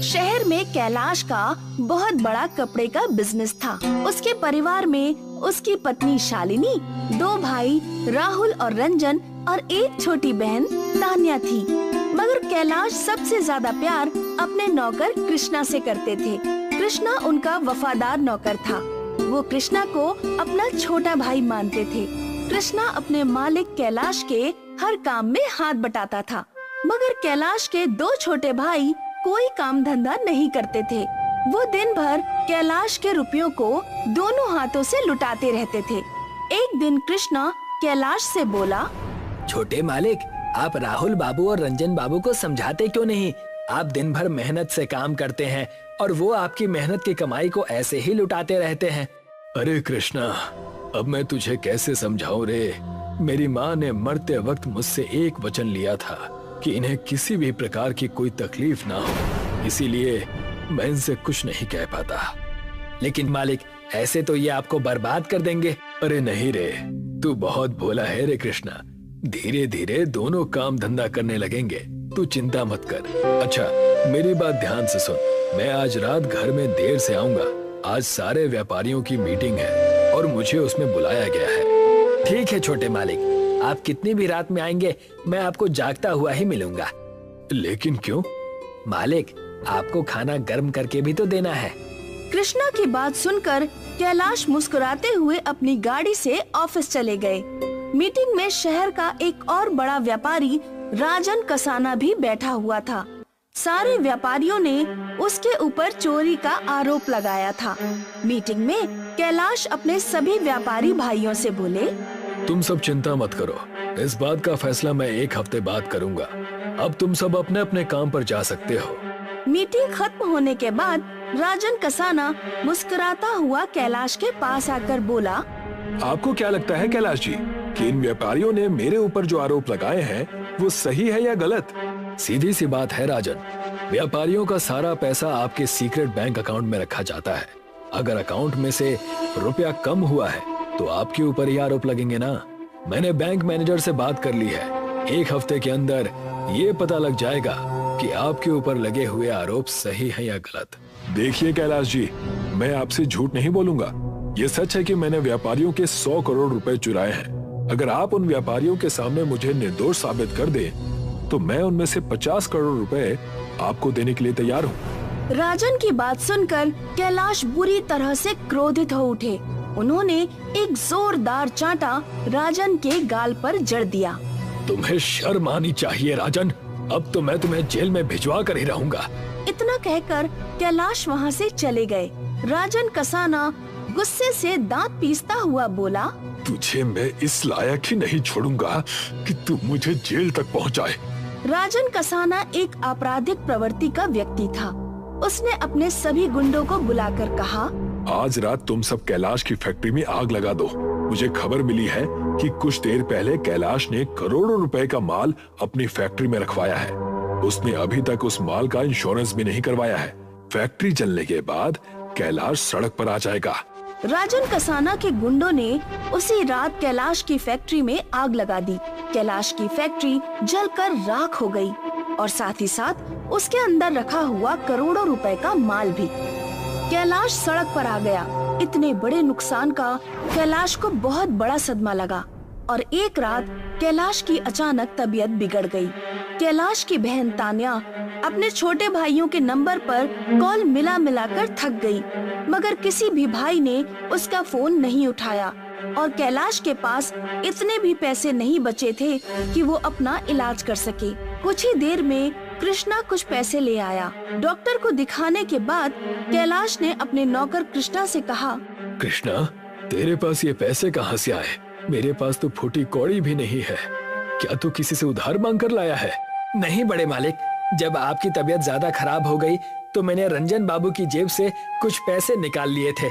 शहर में कैलाश का बहुत बड़ा कपड़े का बिजनेस था। उसके परिवार में उसकी पत्नी शालिनी, 2 भाई राहुल और रंजन और एक छोटी बहन तान्या थी। मगर कैलाश सबसे ज्यादा प्यार अपने नौकर कृष्णा से करते थे। कृष्णा उनका वफादार नौकर था। वो कृष्णा को अपना छोटा भाई मानते थे। कृष्णा अपने मालिक कैलाश के हर काम में हाथ बटाता था। मगर कैलाश के 2 छोटे भाई कोई काम धंधा नहीं करते थे। वो दिन भर कैलाश के रुपयों को दोनों हाथों से लुटाते रहते थे। एक दिन कृष्णा कैलाश से बोला, छोटे मालिक, आप राहुल बाबू और रंजन बाबू को समझाते क्यों नहीं? आप दिन भर मेहनत से काम करते हैं और वो आपकी मेहनत की कमाई को ऐसे ही लुटाते रहते हैं। अरे कृष्णा, अब मैं तुझे कैसे समझाऊं रे? मेरी माँ ने मरते वक्त मुझसे एक वचन लिया था कि इन्हें किसी भी प्रकार की कोई तकलीफ ना हो, इसीलिए मैं इनसे कुछ नहीं कह पाता। लेकिन मालिक, ऐसे तो ये आपको बर्बाद कर देंगे। अरे नहीं रे, तू बहुत भोला है रे कृष्णा। धीरे धीरे दोनों काम धंधा करने लगेंगे, तू चिंता मत कर। अच्छा, मेरी बात ध्यान से सुन। मैं आज रात घर में देर से आऊंगा। आज सारे व्यापारियों की मीटिंग है और मुझे उसमें बुलाया गया है। ठीक है छोटे मालिक, आप कितनी भी रात में आएंगे, मैं आपको जागता हुआ ही मिलूंगा। लेकिन क्यों? मालिक, आपको खाना गर्म करके भी तो देना है। कृष्णा की बात सुनकर कैलाश मुस्कुराते हुए अपनी गाड़ी से ऑफिस चले गए। मीटिंग में शहर का एक और बड़ा व्यापारी राजन कसाना भी बैठा हुआ था। सारे व्यापारियों ने उसके ऊपर चोरी का आरोप लगाया था। मीटिंग में कैलाश अपने सभी व्यापारी भाइयों से बोले, तुम सब चिंता मत करो, इस बात का फैसला मैं 1 हफ्ते बाद करूंगा। अब तुम सब अपने अपने काम पर जा सकते हो। मीटिंग खत्म होने के बाद राजन कसाना मुस्कुराता हुआ कैलाश के पास आकर बोला, आपको क्या लगता है कैलाश जी कि इन व्यापारियों ने मेरे ऊपर जो आरोप लगाए हैं वो सही है या गलत? सीधी सी बात है राजन, व्यापारियों का सारा पैसा आपके सीक्रेट बैंक अकाउंट में रखा जाता है। अगर अकाउंट में से रुपया कम हुआ है तो आपके ऊपर ही आरोप लगेंगे ना। मैंने बैंक मैनेजर से बात कर ली है। 1 हफ्ते के अंदर ये पता लग जाएगा कि आपके ऊपर लगे हुए आरोप सही है या गलत। देखिए कैलाश जी, मैं आपसे झूठ नहीं बोलूंगा। ये सच है कि मैंने व्यापारियों के 100 करोड़ रुपए चुराए हैं। अगर आप उन व्यापारियों के सामने मुझे निर्दोष साबित कर दें तो मैं उनमें से 50 करोड़ रुपए आपको देने के लिए तैयार हूँ। राजन की बात सुनकर कैलाश बुरी तरह से क्रोधित हो उठे। उन्होंने एक जोरदार चांटा राजन के गाल पर जड़ दिया। तुम्हें शर्म आनी चाहिए राजन, अब तो मैं तुम्हें जेल में भिजवा कर ही रहूंगा। इतना कहकर कैलाश वहाँ से चले गए। राजन कसाना गुस्से से दांत पीसता हुआ बोला, तुझे मैं इस लायक ही नहीं छोड़ूंगा कि तू मुझे जेल तक पहुँचाए। राजन कसाना एक आपराधिक प्रवृत्ति का व्यक्ति था। उसने अपने सभी गुंडों को बुलाकर कहा, आज रात तुम सब कैलाश की फैक्ट्री में आग लगा दो। मुझे खबर मिली है कि कुछ देर पहले कैलाश ने करोड़ों रुपए का माल अपनी फैक्ट्री में रखवाया है। उसने अभी तक उस माल का इंश्योरेंस भी नहीं करवाया है। फैक्ट्री जलने के बाद कैलाश सड़क पर आ जाएगा। राजन कसाना के गुंडों ने उसी रात कैलाश की फैक्ट्री में आग लगा दी। कैलाश की फैक्ट्री जलकर राख हो गई और साथ ही साथ उसके अंदर रखा हुआ करोड़ों रुपए का माल भी। कैलाश सड़क पर आ गया। इतने बड़े नुकसान का कैलाश को बहुत बड़ा सदमा लगा और एक रात कैलाश की अचानक तबीयत बिगड़ गई। कैलाश की बहन तान्या अपने छोटे भाइयों के नंबर पर कॉल मिला मिलाकर थक गई, मगर किसी भी भाई ने उसका फोन नहीं उठाया और कैलाश के पास इतने भी पैसे नहीं बचे थे कि वो अपना इलाज कर सके। कुछ ही देर में कृष्णा कुछ पैसे ले आया। डॉक्टर को दिखाने के बाद कैलाश ने अपने नौकर कृष्णा से कहा, कृष्णा, तेरे पास ये पैसे कहाँ से आए? मेरे पास तो फूटी कौड़ी भी नहीं है। क्या तू किसी से उधार मांग कर लाया है? नहीं बड़े मालिक, जब आपकी तबीयत ज्यादा खराब हो गई तो मैंने रंजन बाबू की जेब से कुछ पैसे निकाल लिए थे।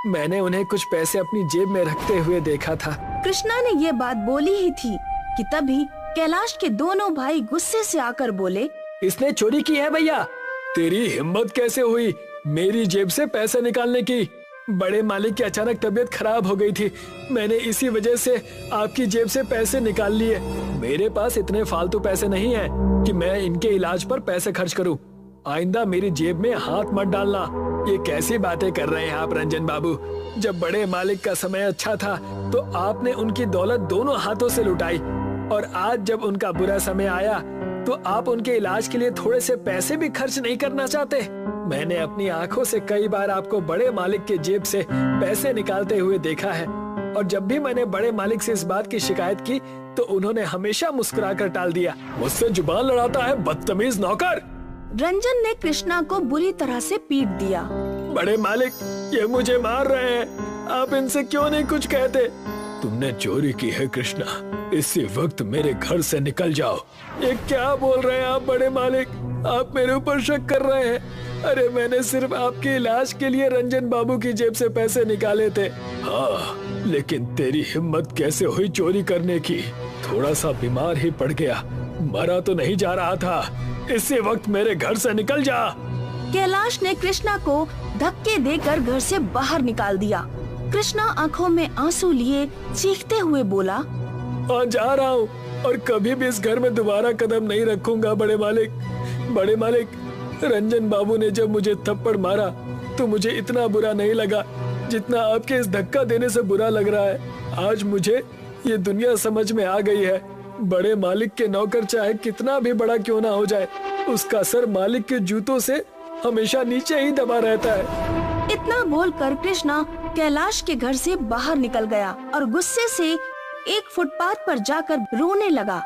मैंने उन्हें कुछ पैसे अपनी जेब में रखते हुए देखा था। कृष्णा ने ये बात बोली ही थी कि तभी कैलाश के दोनों भाई गुस्से से आकर बोले, इसने चोरी की है भैया। तेरी हिम्मत कैसे हुई मेरी जेब से पैसे निकालने की? बड़े मालिक की अचानक तबीयत खराब हो गई थी, मैंने इसी वजह से आपकी जेब से पैसे निकाल लिए। मेरे पास इतने फालतू पैसे नहीं हैं कि मैं इनके इलाज पर पैसे खर्च करूं। आइंदा मेरी जेब में हाथ मत डालना। ये कैसी बातें कर रहे हैं आप रंजन बाबू? जब बड़े मालिक का समय अच्छा था तो आपने उनकी दौलत दोनों हाथों से लुटाई, और आज जब उनका बुरा समय आया तो आप उनके इलाज के लिए थोड़े से पैसे भी खर्च नहीं करना चाहते। मैंने अपनी आंखों से कई बार आपको बड़े मालिक के जेब से पैसे निकालते हुए देखा है, और जब भी मैंने बड़े मालिक से इस बात की शिकायत की तो उन्होंने हमेशा मुस्कुराकर टाल दिया। मुझसे जुबान लड़ाता है बदतमीज नौकर। रंजन ने कृष्णा को बुरी तरह से पीट दिया। बड़े मालिक, ये मुझे मार रहे हैं, आप इनसे क्यों नहीं कुछ कहते? तुमने चोरी की है कृष्णा, इसी वक्त मेरे घर से निकल जाओ। ये क्या बोल रहे हैं आप बड़े मालिक? आप मेरे ऊपर शक कर रहे हैं? अरे मैंने सिर्फ आपके इलाज के लिए रंजन बाबू की जेब से पैसे निकाले थे। हाँ, लेकिन तेरी हिम्मत कैसे हुई चोरी करने की? थोड़ा सा बीमार ही पड़ गया, मरा तो नहीं जा रहा था। इसी वक्त मेरे घर से निकल जा। कैलाश ने कृष्णा को धक्के देकर घर से बाहर निकाल दिया। कृष्णा आंखों में आंसू लिए चीखते हुए बोला, हाँ जा रहा हूँ, और कभी भी इस घर में दोबारा कदम नहीं रखूंगा बड़े मालिक। बड़े मालिक, रंजन बाबू ने जब मुझे थप्पड़ मारा तो मुझे इतना बुरा नहीं लगा जितना आपके इस धक्का देने से बुरा लग रहा है। आज मुझे ये दुनिया समझ में आ गई है। बड़े मालिक के नौकर चाहे कितना भी बड़ा क्यों ना हो जाए, उसका सर मालिक के जूतों से हमेशा नीचे ही दबा रहता है। इतना बोलकर कृष्णा कैलाश के घर से बाहर निकल गया और गुस्से से एक फुटपाथ पर जाकर रोने लगा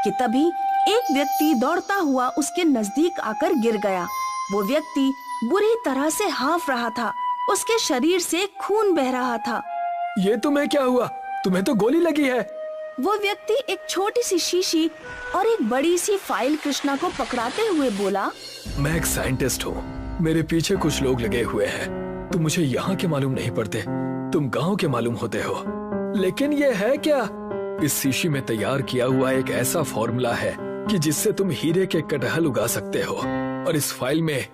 कि तभी एक व्यक्ति दौड़ता हुआ उसके नजदीक आकर गिर गया। वो व्यक्ति बुरी तरह से हांफ रहा था, उसके शरीर से खून बह रहा था। ये तुम्हें क्या हुआ? तुम्हें तो गोली लगी है। वो व्यक्ति एक छोटी सी शीशी और एक बड़ी सी फाइल कृष्णा को पकड़ाते हुए बोला, मैं एक साइंटिस्ट हूँ, मेरे पीछे कुछ लोग लगे हुए हैं। तुम मुझे यहाँ के मालूम नहीं पड़ते, तुम गाँव के मालूम होते हो। लेकिन ये है क्या? इस शीशी में तैयार किया हुआ एक ऐसा फॉर्मूला है कि जिससे तुम हीरे के कटहल उगा सकते हो, और इस फाइल में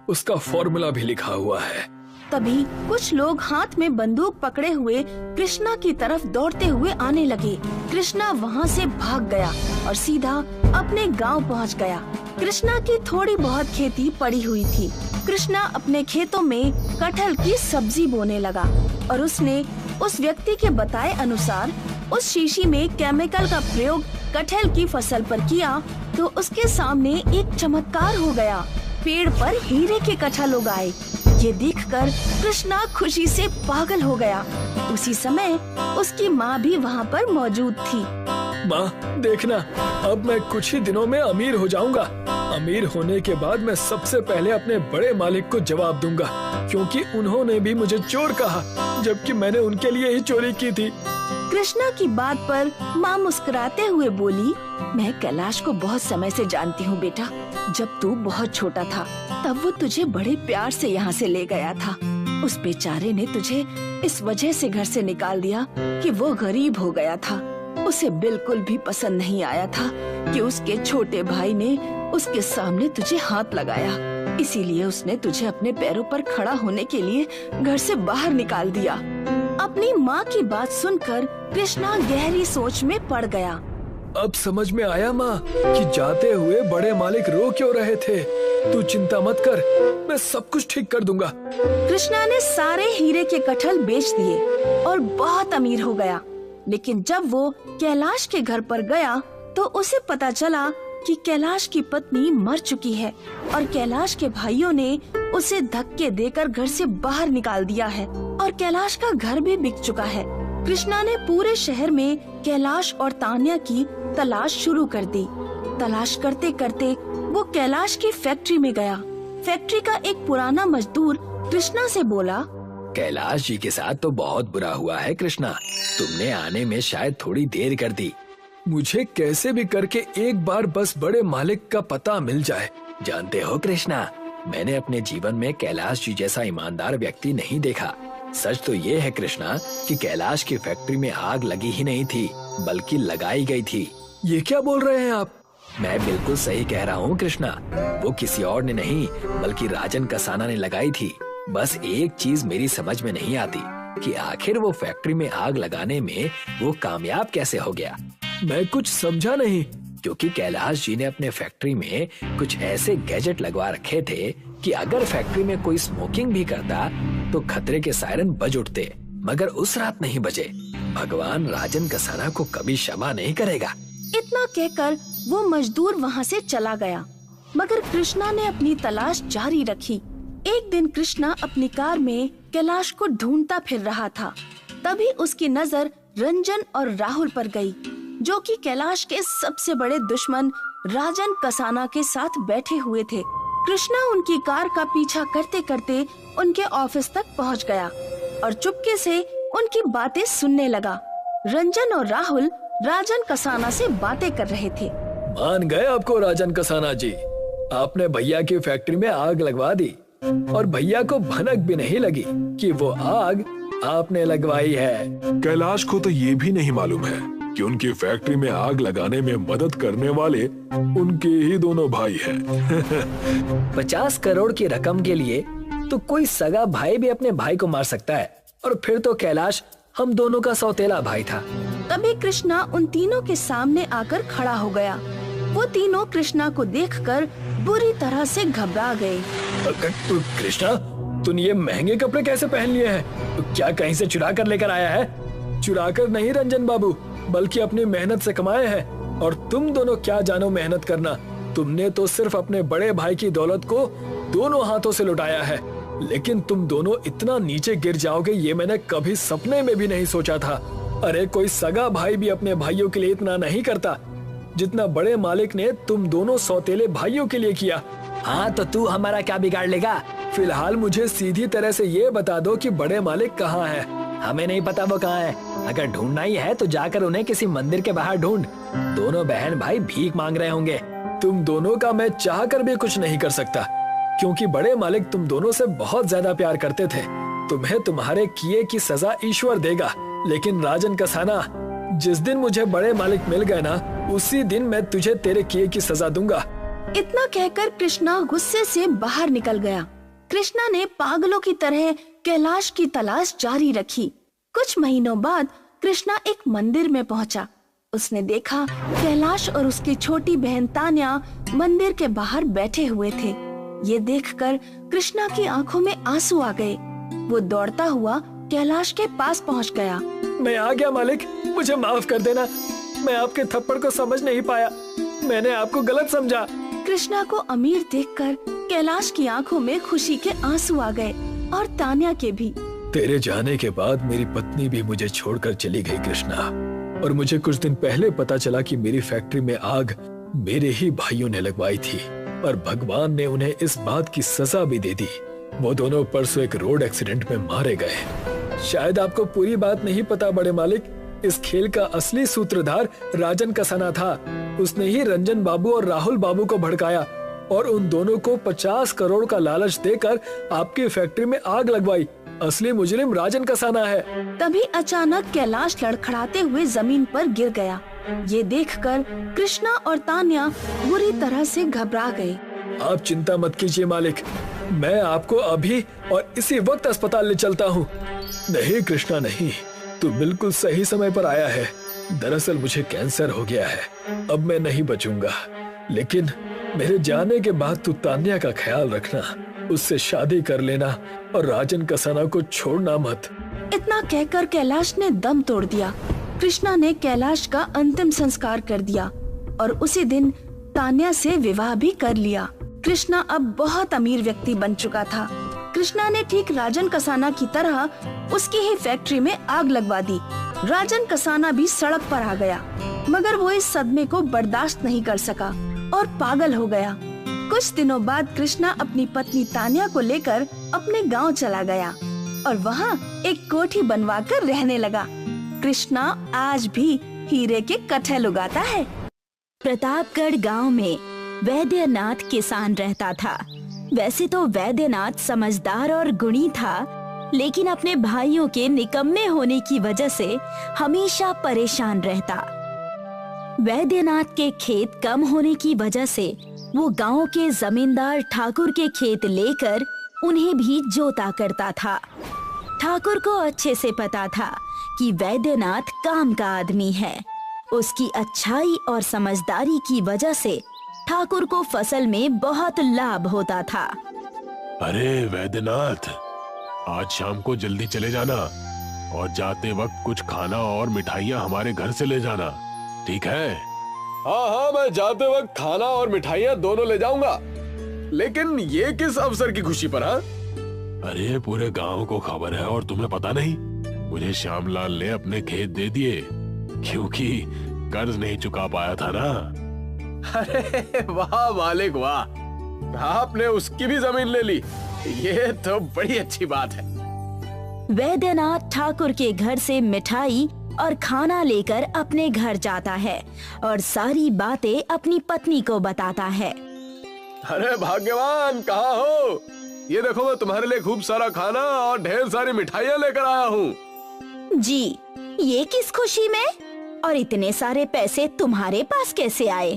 उसका फॉर्मूला भी लिखा हुआ है। तभी कुछ लोग हाथ में बंदूक पकड़े हुए कृष्णा की तरफ दौड़ते हुए आने लगे। कृष्णा वहाँ से भाग गया और सीधा अपने गांव पहुँच गया। कृष्णा की थोड़ी बहुत खेती पड़ी हुई थी। कृष्णा अपने खेतों में कटहल की सब्जी बोने लगा और उसने उस व्यक्ति के बताए अनुसार उस शीशी में केमिकल का प्रयोग कटहल की फसल पर किया तो उसके सामने एक चमत्कार हो गया। पेड़ पर हीरे के कटहल उगाए। ये देखकर कृष्णा खुशी से पागल हो गया। उसी समय उसकी माँ भी वहाँ पर मौजूद थी। माँ देखना, अब मैं कुछ ही दिनों में अमीर हो जाऊंगा। अमीर होने के बाद मैं सबसे पहले अपने बड़े मालिक को जवाब दूंगा, क्योंकि उन्होंने भी मुझे चोर कहा जबकि मैंने उनके लिए ही चोरी की थी। कृष्णा की बात पर माँ मुस्कुराते हुए बोली, मैं कैलाश को बहुत समय से जानती हूँ बेटा। जब तू बहुत छोटा था तब वो तुझे बड़े प्यार से यहाँ से ले गया था। उस बेचारे ने तुझे इस वजह से घर से निकाल दिया कि वो गरीब हो गया था। उसे बिल्कुल भी पसंद नहीं आया था कि उसके छोटे भाई ने उसके सामने तुझे हाथ लगाया। इसीलिए उसने तुझे अपने पैरों पर खड़ा होने के लिए घर से बाहर निकाल दिया। अपनी माँ की बात सुनकर कृष्णा गहरी सोच में पड़ गया। अब समझ में आया माँ कि जाते हुए बड़े मालिक रो क्यों रहे थे। तू चिंता मत कर, मैं सब कुछ ठीक कर दूंगा। कृष्णा ने सारे हीरे के कटहल बेच दिए और बहुत अमीर हो गया। लेकिन जब वो कैलाश के घर पर गया तो उसे पता चला कि कैलाश की पत्नी मर चुकी है और कैलाश के भाइयों ने उसे धक्के देकर घर से बाहर निकाल दिया है और कैलाश का घर भी बिक चुका है। कृष्णा ने पूरे शहर में कैलाश और तान्या की तलाश शुरू कर दी। तलाश करते करते वो कैलाश की फैक्ट्री में गया। फैक्ट्री का एक पुराना मजदूर कृष्णा से बोला, कैलाश जी के साथ तो बहुत बुरा हुआ है कृष्णा, तुमने आने में शायद थोड़ी देर कर दी। मुझे कैसे भी करके एक बार बस बड़े मालिक का पता मिल जाए। जानते हो कृष्णा, मैंने अपने जीवन में कैलाश जी जैसा ईमानदार व्यक्ति नहीं देखा। सच तो ये है कृष्णा कि कैलाश की फैक्ट्री में आग लगी ही नहीं थी बल्कि लगाई गई थी। ये क्या बोल रहे हैं आप? मैं बिल्कुल सही कह रहा हूँ कृष्णा, वो किसी और ने नहीं बल्कि राजन कसाना ने लगाई थी। बस एक चीज मेरी समझ में नहीं आती कि आखिर वो फैक्ट्री में आग लगाने में वो कामयाब कैसे हो गया। मैं कुछ समझा नहीं, क्योंकि कैलाश जी ने अपने फैक्ट्री में कुछ ऐसे गैजेट लगवा रखे थे कि अगर फैक्ट्री में कोई स्मोकिंग भी करता तो खतरे के सायरन बज उठते, मगर उस रात नहीं बजे। भगवान राजन कसाना को कभी क्षमा नहीं करेगा। इतना कहकर वो मजदूर वहाँ से चला गया, मगर कृष्णा ने अपनी तलाश जारी रखी। एक दिन कृष्णा अपनी कार में कैलाश को ढूंढता फिर रहा था। तभी उसकी नजर रंजन और राहुल पर गई, जो कि कैलाश के सबसे बड़े दुश्मन राजन कसाना के साथ बैठे हुए थे। कृष्णा उनकी कार का पीछा करते करते उनके ऑफिस तक पहुंच गया और चुपके से उनकी बातें सुनने लगा। रंजन और राहुल राजन कसाना से बातें कर रहे थे। मान गए आपको राजन कसाना जी, आपने भैया की फैक्ट्री में आग लगवा दी और भैया को भनक भी नहीं लगी कि वो आग आपने लगवाई है। कैलाश को तो ये भी नहीं मालूम है कि उनकी फैक्ट्री में आग लगाने में मदद करने वाले उनके ही दोनों भाई हैं। 50 करोड़ की रकम के लिए तो कोई सगा भाई भी अपने भाई को मार सकता है, और फिर तो कैलाश हम दोनों का सौतेला भाई था। तभी कृष्णा उन तीनों के सामने आकर खड़ा हो गया। वो तीनों कृष्णा को देखकर बुरी तरह से घबरा गए। कृष्णा, तूने ये महंगे कपड़े कैसे पहन लिए हैं? क्या कहीं से चुरा कर लेकर आया है? चुरा कर नहीं रंजन बाबू, बल्कि अपनी मेहनत से कमाए हैं। और तुम दोनों क्या जानो मेहनत करना। तुमने तो सिर्फ अपने बड़े भाई की दौलत को दोनों हाथों से लुटाया है, लेकिन तुम दोनों इतना नीचे गिर जाओगे ये मैंने कभी सपने में भी नहीं सोचा था। अरे कोई सगा भाई भी अपने भाइयों के लिए इतना नहीं करता जितना बड़े मालिक ने तुम दोनों सौतेले भाइयों के लिए किया। हाँ, तो तू हमारा क्या बिगाड़ लेगा? फिलहाल मुझे सीधी तरह से ये बता दो कि बड़े मालिक कहाँ है। हमें नहीं पता वो कहाँ है। अगर ढूंढना ही है तो जाकर उन्हें किसी मंदिर के बाहर ढूंढ। दोनों बहन भाई भीख मांग रहे होंगे। तुम दोनों का मैं चाह कर भी कुछ नहीं कर सकता, क्योंकि बड़े मालिक तुम दोनों से बहुत ज्यादा प्यार करते थे। तुम्हें तुम्हारे किए की सजा ईश्वर देगा। लेकिन राजन कसाना, जिस दिन मुझे बड़े मालिक मिल गए ना, उसी दिन मैं तुझे तेरे किए की सजा दूंगा। इतना कहकर कृष्णा गुस्से से बाहर निकल गया। कृष्णा ने पागलों की तरह कैलाश की तलाश जारी रखी। कुछ महीनों बाद कृष्णा एक मंदिर में पहुंचा। उसने देखा कैलाश और उसकी छोटी बहन तान्या मंदिर के बाहर बैठे हुए थे। ये देखकर कृष्णा की आंखों में आंसू आ गए। वो दौड़ता हुआ कैलाश के पास पहुंच गया। मैं आ गया मालिक, मुझे माफ कर देना। मैं आपके थप्पड़ को समझ नहीं पाया, मैंने आपको गलत समझा। कृष्णा को अमीर देखकर कैलाश की आंखों में खुशी के आंसू आ गए और तान्या के भी। तेरे जाने के बाद मेरी पत्नी भी मुझे छोड़कर चली गई कृष्णा, और मुझे कुछ दिन पहले पता चला कि मेरी फैक्ट्री में आग मेरे ही भाइयों ने लगवाई थी, और भगवान ने उन्हें इस बात की सजा भी दे दी। वो दोनों परसों एक रोड एक्सीडेंट में मारे गए। शायद आपको पूरी बात नहीं पता बड़े मालिक, इस खेल का असली सूत्रधार राजन कसाना था। उसने ही रंजन बाबू और राहुल बाबू को भड़काया और उन दोनों को 50 करोड़ का लालच देकर आपकी फैक्ट्री में आग लगवाई। असली मुजरिम राजन कसाना है। तभी अचानक कैलाश लड़खड़ाते हुए जमीन पर गिर गया। ये देखकर कृष्णा और तान्या बुरी तरह से घबरा गए। आप चिंता मत कीजिए मालिक, मैं आपको अभी और इसी वक्त अस्पताल ले चलता हूँ। नहीं कृष्णा नहीं, तू बिल्कुल सही समय पर आया है। दरअसल मुझे कैंसर हो गया है, अब मैं नहीं बचूंगा। लेकिन मेरे जाने के बाद तू तान्या का ख्याल रखना, उससे शादी कर लेना और राजन कसाना को छोड़ना मत। इतना कहकर कैलाश ने दम तोड़ दिया। कृष्णा ने कैलाश का अंतिम संस्कार कर दिया और उसी दिन तान्या से विवाह भी कर लिया। कृष्णा अब बहुत अमीर व्यक्ति बन चुका था। कृष्णा ने ठीक राजन कसाना की तरह उसकी ही फैक्ट्री में आग लगवा दी। राजन कसाना भी सड़क पर आ गया, मगर वो इस सदमे को बर्दाश्त नहीं कर सका और पागल हो गया। कुछ दिनों बाद कृष्णा अपनी पत्नी तान्या को लेकर अपने गांव चला गया और वहाँ एक कोठी बनवाकर रहने लगा। कृष्णा आज भी हीरे के कटहल उगाता है। प्रतापगढ़ गांव में वैद्यनाथ किसान रहता था। वैसे तो वैद्यनाथ समझदार और गुणी था, लेकिन अपने भाइयों के निकम्मे होने की वजह से हमेशा परेशान रहता। वैद्यनाथ के खेत कम होने की वजह से वो गांव के जमींदार ठाकुर के खेत लेकर उन्हें भी जोता करता था। ठाकुर को अच्छे से पता था कि वैद्यनाथ काम का आदमी है उसकी अच्छाई और समझदारी की वजह से ठाकुर को फसल में बहुत लाभ होता था। अरे वैद्यनाथ, आज शाम को जल्दी चले जाना और जाते वक्त कुछ खाना और मिठाइयाँ हमारे घर से ले जाना, ठीक है? हाँ हाँ, मैं जाते वक्त खाना और मिठाइयाँ दोनों ले जाऊंगा। लेकिन ये किस अवसर की खुशी पर? हाँ, अरे पूरे गांव को खबर है और तुम्हें पता नहीं? मुझे श्यामलाल ने अपने खेत दे दिए क्योंकि कर्ज नहीं चुका पाया था ना। अरे वाह मालिक वाह, आपने उसकी भी जमीन ले ली, ये तो बड़ी अच्छी बात है। वैद्यनाथ ठाकुर के घर से मिठाई और खाना लेकर अपने घर जाता है और सारी बातें अपनी पत्नी को बताता है। अरे भाग्यवान, कहाँ हो? ये देखो, मैं तुम्हारे लिए खूब सारा खाना और ढेर सारी मिठाइयाँ लेकर आया हूँ। जी, ये किस खुशी में? और इतने सारे पैसे तुम्हारे पास कैसे आए?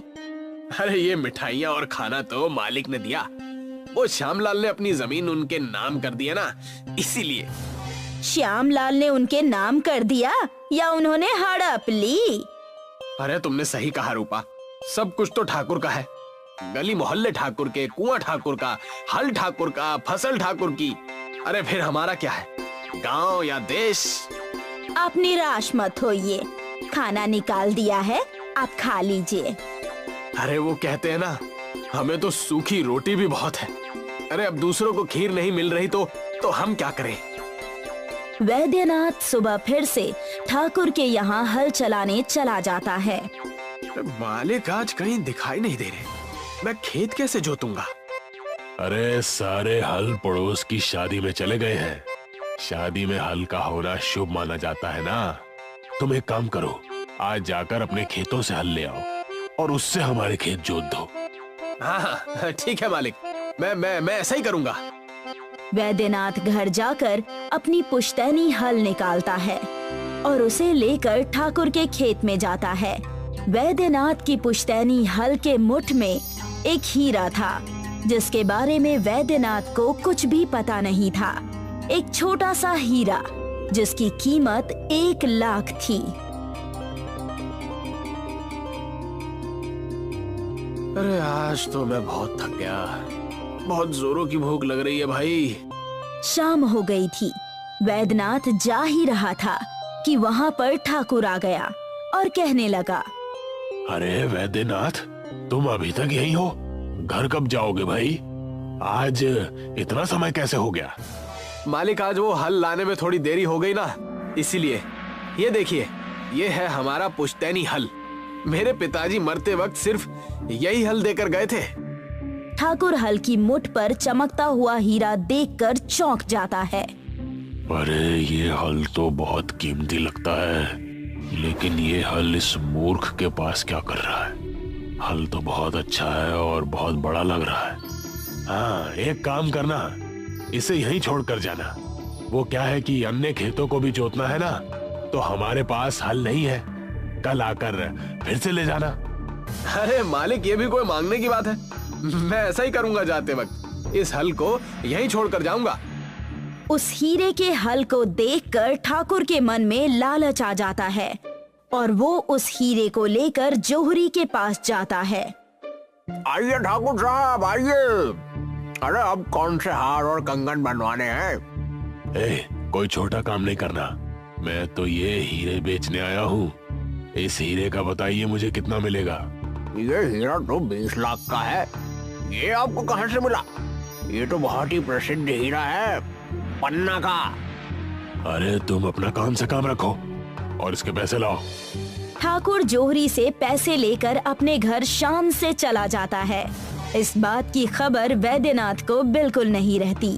अरे ये मिठाइयाँ और खाना तो मालिक ने दिया। वो श्यामलाल ने अपनी जमीन उनके नाम कर दिया ना, इसीलिए। श्यामलाल ने उनके नाम कर दिया या उन्होंने हड़प ली? अरे तुमने सही कहा रूपा, सब कुछ तो ठाकुर का है। गली मोहल्ले ठाकुर के, कुआं ठाकुर का, हल ठाकुर का, फसल ठाकुर की। अरे फिर हमारा क्या है, गांव या देश? आप निराश मत होइए, खाना निकाल दिया है, आप खा लीजिए। अरे वो कहते हैं ना, हमें तो सूखी रोटी भी बहुत है। अरे अब दूसरों को खीर नहीं मिल रही तो हम क्या करें? वैद्यनाथ सुबह फिर से ठाकुर के यहाँ हल चलाने चला जाता है। मालिक आज कहीं दिखाई नहीं दे रहे, मैं खेत कैसे जोतूंगा? अरे सारे हल पड़ोस की शादी में चले गए हैं। शादी में हल का होना शुभ माना जाता है ना। तुम एक काम करो, आज जाकर अपने खेतों से हल ले आओ और उससे हमारे खेत जोत दो। हाँ ठीक है मालिक, मैं ऐसा ही करूंगा। वैद्यनाथ घर जाकर अपनी पुश्तैनी हल निकालता है और उसे लेकर ठाकुर के खेत में जाता है। वैद्यनाथ की पुश्तैनी हल के मुठ में एक हीरा था जिसके बारे में वैद्यनाथ को कुछ भी पता नहीं था। एक छोटा सा हीरा जिसकी कीमत 1 लाख थी। अरे आज तो मैं बहुत थक गया, बहुत जोरों की भूख लग रही है भाई। शाम हो गई थी। वैद्यनाथ जा ही रहा था कि वहाँ पर ठाकुर आ गया और कहने लगा, अरे वैद्यनाथ, तुम अभी तक यहीं हो? घर कब जाओगे भाई? आज इतना समय कैसे हो गया? मालिक आज वो हल लाने में थोड़ी देरी हो गई ना, इसीलिए। ये देखिए, ये है हमारा पुश्तैनी हल। मेरे पिताजी मरते वक्त सिर्फ यही हल देकर गए थे। ठाकुर हल की मुठ पर चमकता हुआ हीरा देखकर चौंक जाता है। अरे ये हल तो बहुत कीमती लगता है, लेकिन ये हल इस मूर्ख के पास क्या कर रहा है? हल तो बहुत अच्छा है और बहुत बड़ा लग रहा है। हाँ, एक काम करना, इसे यहीं छोड़कर जाना। वो क्या है कि अन्य खेतों को भी जोतना है ना, तो हमारे पास हल नहीं है। कल आकर फिर से ले जाना। अरे मालिक, ये भी कोई मांगने की बात है? मैं ऐसा ही करूंगा। जाते वक्त इस हल को यहीं छोड़कर जाऊंगा। उस हीरे के हल को देखकर ठाकुर के मन में लालच आ जाता है और वो उस हीरे को लेकर जोहरी के पास जाता है। आइए ठाकुर साहब, आइए। अरे अब कौन से हार और कंगन बनवाने हैं? कोई छोटा काम नहीं करना, मैं तो ये हीरे बेचने आया हूँ। इस हीरे का बताइए मुझे कितना मिलेगा? ये हीरा तो 20 लाख का है। ये आपको कहाँ से मिला? ये तो बहुत ही प्रसिद्ध हीरा है, पन्ना का। अरे तुम अपना काम से काम रखो और इसके पैसे लाओ। ठाकुर जोहरी से पैसे लेकर अपने घर शान से चला जाता है। इस बात की खबर वैद्यनाथ को बिल्कुल नहीं रहती।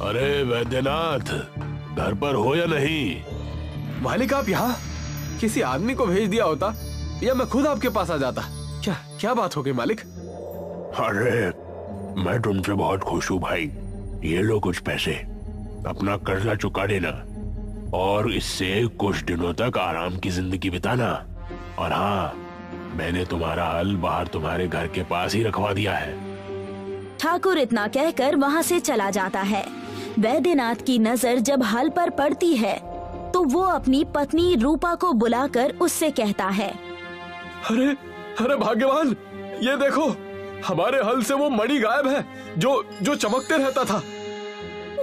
अरे वैद्यनाथ, घर पर हो या नहीं? मालिक आप यहाँ? किसी आदमी को भेज दिया होता या मैं खुद आपके पास आ जाता। क्या बात हो गई मालिक? अरे मैं तुमसे बहुत खुश हूँ भाई। ये लो कुछ पैसे, अपना कर्जा चुका देना और इससे कुछ दिनों तक आराम की जिंदगी बिताना। और हाँ, मैंने तुम्हारा हल बाहर तुम्हारे घर के पास ही रखवा दिया है। ठाकुर इतना कहकर वहाँ से चला जाता है। वैद्यनाथ की नजर जब हल पर पड़ती है तो वो अपनी पत्नी रूपा को बुलाकर उससे कहता है, अरे अरे भाग्यवान, ये देखो, हमारे हल से वो मणि गायब है जो चमकते रहता था।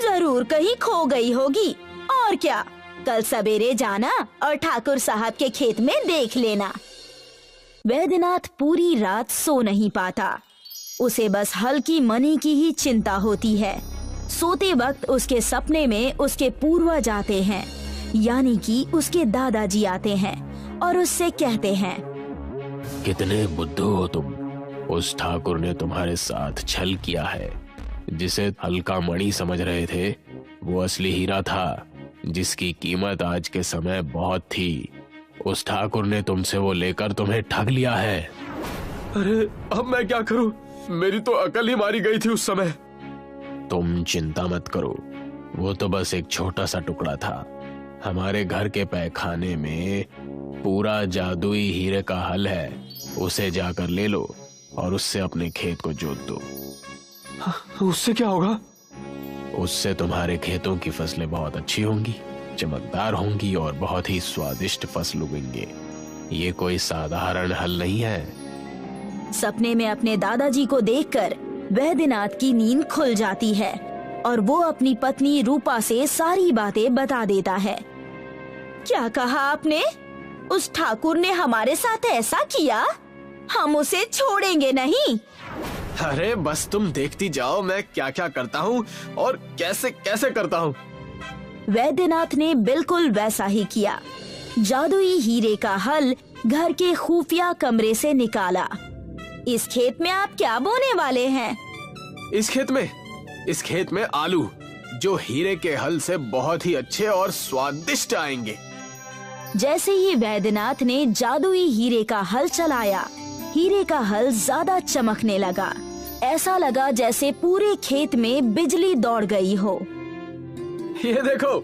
जरूर कहीं खो गई होगी, और क्या, कल सवेरे जाना और ठाकुर साहब के खेत में देख लेना। वैद्यनाथ पूरी रात सो नहीं पाता। उसे बस हल की मणि की ही चिंता होती है। सोते वक्त उसके सपने में उसके पूर्वज आते हैं, यानी कि उसके दादाजी आते हैं और उससे कहते हैं, कितने बुद्धू हो तुम। उस ठाकुर ने तुम्हारे साथ छल किया है। जिसे हल्का मणि समझ रहे थे वो असली हीरा था, जिसकी कीमत आज के समय बहुत थी। उस ठाकुर ने तुमसे वो लेकर तुम्हें ठग लिया है। अरे अब मैं क्या करूं? मेरी तो अकल ही मारी गई थी उस समय। तुम चिंता मत करो, वो तो बस एक छोटा सा टुकड़ा था। हमारे घर के पैखाने में पूरा जादुई हीरे का हल है, उसे जाकर ले लो और उससे अपने खेत को जोत दो। उससे क्या होगा? उससे तुम्हारे खेतों की फसलें बहुत अच्छी होंगी, चमकदार होंगी और बहुत ही स्वादिष्ट फसल उगेंगे। ये कोई साधारण हल नहीं है। सपने में अपने दादाजी को देखकर वैद्यनाथ की नींद खुल जाती है और वो अपनी पत्नी रूपा से सारी बातें बता देता है। क्या कहा आपने? उस ठाकुर ने हमारे साथ ऐसा किया? हम उसे छोड़ेंगे नहीं। अरे बस तुम देखती जाओ मैं क्या क्या करता हूँ और कैसे कैसे करता हूँ। वैद्यनाथ ने बिल्कुल वैसा ही किया। जादुई हीरे का हल घर के खुफिया कमरे से निकाला। इस खेत में आप क्या बोने वाले हैं? इस खेत में आलू, जो हीरे के हल से बहुत ही अच्छे और स्वादिष्ट आएंगे। जैसे ही वैद्यनाथ ने जादुई हीरे का हल चलाया, हीरे का हल ज्यादा चमकने लगा। ऐसा लगा जैसे पूरे खेत में बिजली दौड़ गई हो। ये देखो,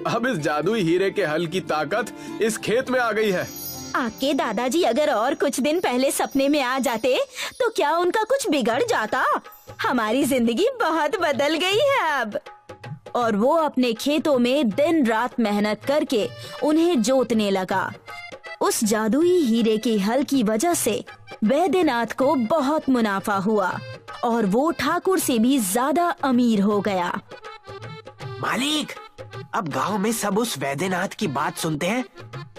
अब इस जादुई हीरे के हल की ताकत इस खेत में आ गई है। आपके दादाजी अगर और कुछ दिन पहले सपने में आ जाते तो क्या उनका कुछ बिगड़ जाता? हमारी जिंदगी बहुत बदल गई है अब। और वो अपने खेतों में दिन रात मेहनत करके उन्हें जोतने लगा। उस जादुई हीरे के हल की वजह से वैद्यनाथ को बहुत मुनाफा हुआ और वो ठाकुर से भी ज्यादा अमीर हो गया। मालिक, अब गांव में सब उस वैद्यनाथ की बात सुनते हैं।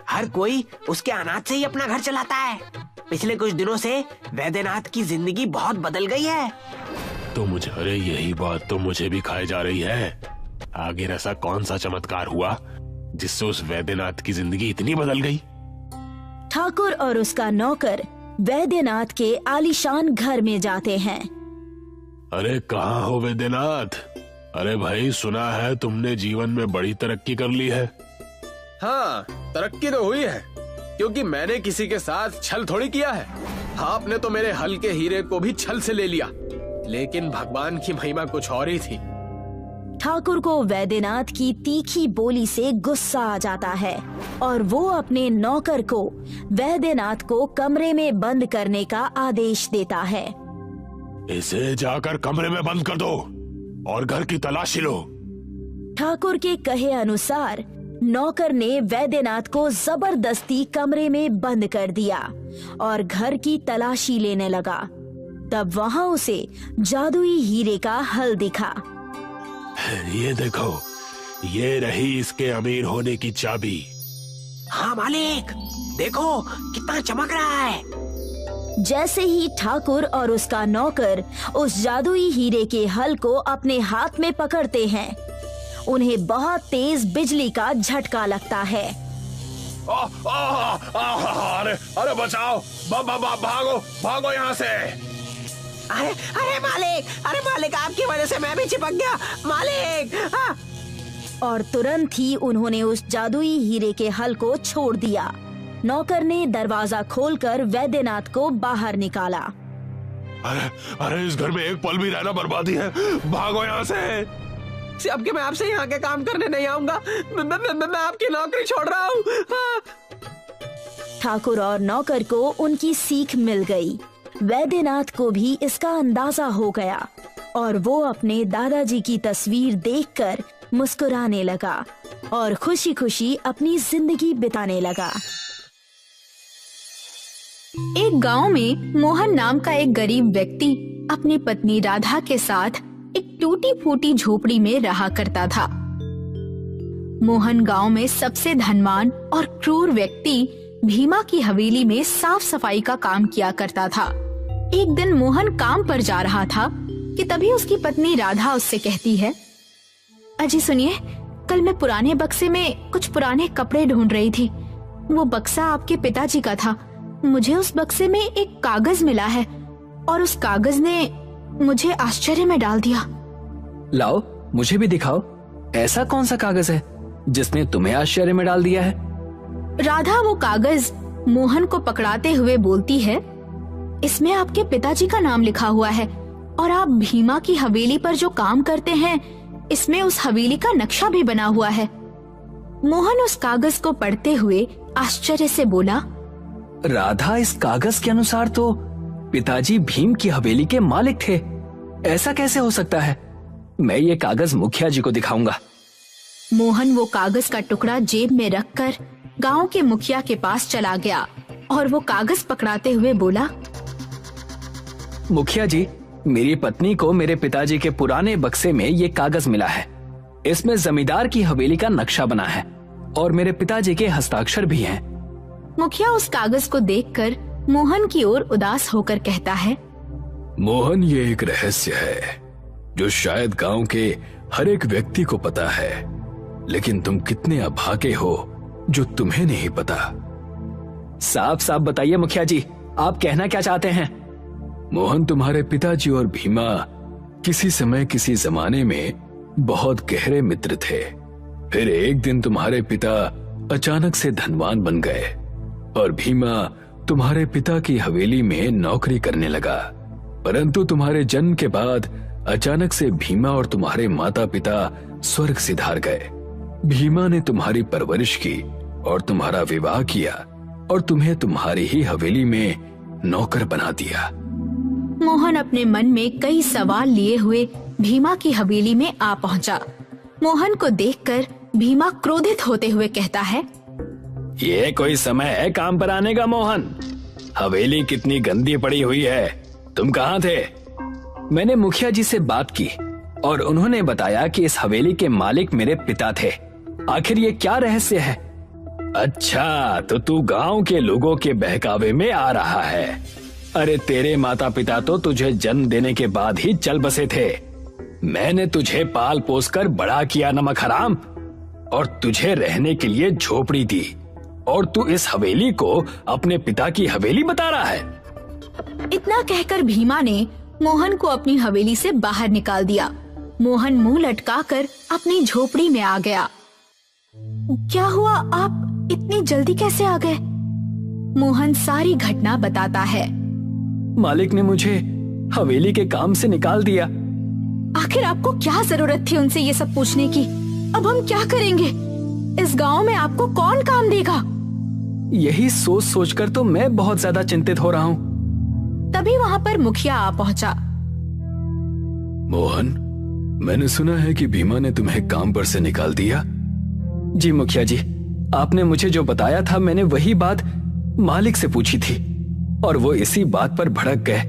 हर कोई उसके अनाज से ही अपना घर चलाता है। पिछले कुछ दिनों से वैद्यनाथ की जिंदगी बहुत बदल गई है। तो मुझे, अरे यही बात तो मुझे भी खाई जा रही है। आगे ऐसा कौन सा चमत्कार हुआ जिससे उस वैद्यनाथ की जिंदगी इतनी बदल गई? ठाकुर और उसका नौकर वैद्यनाथ के आलीशान घर में जाते हैं। अरे कहाँ हो वैद्यनाथ? अरे भाई, सुना है तुमने जीवन में बड़ी तरक्की कर ली है। हाँ, तरक्की तो हुई है, क्योंकि मैंने किसी के साथ छल थोड़ी किया है। आपने तो मेरे हल के हीरे को भी छल से ले लिया, लेकिन भगवान की महिमा कुछ और ही थी। ठाकुर को वैद्यनाथ की तीखी बोली से गुस्सा आ जाता है और वो अपने नौकर को वैद्यनाथ को कमरे में बंद करने का आदेश देता है। इसे जाकर कमरे में बंद कर दो और घर की तलाशी लो। ठाकुर के कहे अनुसार नौकर ने वैद्यनाथ को जबरदस्ती कमरे में बंद कर दिया और घर की तलाशी लेने लगा। तब वहाँ उसे जादुई हीरे का हल दिखा। ये देखो, ये रही इसके अमीर होने की चाबी। हाँ मालिक, देखो कितना चमक रहा है। जैसे ही ठाकुर और उसका नौकर उस जादुई हीरे के हल को अपने हाथ में पकड़ते हैं, उन्हें बहुत तेज बिजली का झटका लगता है। अरे अरे बचाओ, भागो भागो यहाँ से। अरे मालिक, आपकी वजह से मैं भी चिपक गया मालिक। और तुरंत ही उन्होंने उस जादुई हीरे के हल को छोड़ दिया। नौकर ने दरवाजा खोलकर वैद्यनाथ को बाहर निकाला। अरे इस घर में एक पल भी रहना बर्बादी है, भागो यहाँ से। अब कि मैं आपसे यहाँ के काम करने नहीं आऊंगा। मैं आपकी नौकरी छोड़ रहा हूँ। ठाकुर और नौकर को उनकी सीख मिल गई। वैद्यनाथ को भी इसका अंदाजा हो गया और वो अपने दादाजी की तस्वीर देखकर मुस्कुराने लगा और खुशी खुशी अपनी जिंदगी बिताने लगा। एक गांव में मोहन नाम का एक गरीब व्यक्ति अपनी पत्नी राधा के साथ एक टूटी फूटी झोपड़ी में रहा करता था। मोहन गांव में सबसे धनवान और क्रूर व्यक्ति भीमा की हवेली में साफ सफाई का काम किया करता था। एक दिन मोहन काम पर जा रहा था कि तभी उसकी पत्नी राधा उससे कहती है, अजी सुनिए, कल मैं पुराने बक्से में कुछ पुराने कपड़े ढूंढ रही थी। वो बक्सा आपके पिताजी का था। मुझे उस बक्से में एक कागज मिला है और उस कागज ने मुझे आश्चर्य में डाल दिया। लाओ, मुझे भी दिखाओ, ऐसा कौन सा कागज है जिसने तुम्हें आश्चर्य में डाल दिया है? राधा वो कागज मोहन को पकड़ाते हुए बोलती है, इसमें आपके पिताजी का नाम लिखा हुआ है और आप भीमा की हवेली पर जो काम करते हैं, इसमें उस हवेली का नक्शा भी बना हुआ है। मोहन उस कागज को पढ़ते हुए आश्चर्य से बोला, राधा, इस कागज के अनुसार तो पिताजी भीम की हवेली के मालिक थे। ऐसा कैसे हो सकता है? मैं ये कागज मुखिया जी को दिखाऊंगा। मोहन वो कागज का टुकड़ा जेब में रखकर गांव के मुखिया के पास चला गया और वो कागज पकड़ाते हुए बोला, मुखिया जी, मेरी पत्नी को मेरे पिताजी के पुराने बक्से में ये कागज मिला है। इसमें जमींदार की हवेली का नक्शा बना है और मेरे पिताजी के हस्ताक्षर भी हैं। मुखिया उस कागज को देखकर मोहन की ओर उदास होकर कहता है, मोहन, ये एक रहस्य है जो शायद गांव के हर एक व्यक्ति को पता है, लेकिन तुम कितने अभागे हो जो तुम्हें नहीं पता। साफ साफ बताइए मुखिया जी, आप कहना क्या चाहते हैं? मोहन, तुम्हारे पिताजी और भीमा किसी समय किसी जमाने में बहुत गहरे मित्र थे। फिर एक दिन तुम्हारे पिता अचानक से धनवान बन गए और भीमा तुम्हारे पिता की हवेली में नौकरी करने लगा। परंतु तुम्हारे जन्म के बाद अचानक से भीमा और तुम्हारे माता पिता स्वर्ग सिधार गए। भीमा ने तुम्हारी परवरिश की और तुम्हारा विवाह किया और तुम्हें तुम्हारी ही हवेली में नौकर बना दिया। मोहन अपने मन में कई सवाल लिए हुए भीमा की हवेली में आ पहुंचा। मोहन को देखकर भीमा क्रोधित होते हुए कहता है, ये कोई समय है काम पर आने का मोहन? हवेली कितनी गंदी पड़ी हुई है। तुम कहाँ थे? मैंने मुखिया जी से बात की और उन्होंने बताया कि इस हवेली के मालिक मेरे पिता थे। आखिर ये क्या रहस्य है? अच्छा, तो तू गांव के लोगों के बहकावे में आ रहा है। अरे तेरे माता पिता तो तुझे जन्म देने के बाद ही चल बसे थे। मैंने तुझे पाल पोस कर बड़ा किया नमक हराम, और तुझे रहने के लिए झोपड़ी दी, और तू इस हवेली को अपने पिता की हवेली बता रहा है। इतना कहकर भीमा ने मोहन को अपनी हवेली से बाहर निकाल दिया। मोहन मुंह लटकाकर अपनी झोपड़ी में आ गया। क्या हुआ, आप इतनी जल्दी कैसे आ गए? मोहन सारी घटना बताता है। मालिक ने मुझे हवेली के काम से निकाल दिया। आखिर आपको क्या जरूरत थी उनसे ये सब पूछने की? अब हम क्या करेंगे? इस गांव में आपको कौन काम देगा? यही सोच सोचकर तो मैं बहुत ज्यादा चिंतित हो रहा हूँ। तभी वहाँ पर मुखिया आ पहुँचा। मोहन, मैंने सुना है कि भीमा ने तुम्हें काम पर से निकाल दिया। जी मुखिया जी, आपने मुझे जो बताया था मैंने वही बात मालिक से पूछी थी और वो इसी बात पर भड़क गए।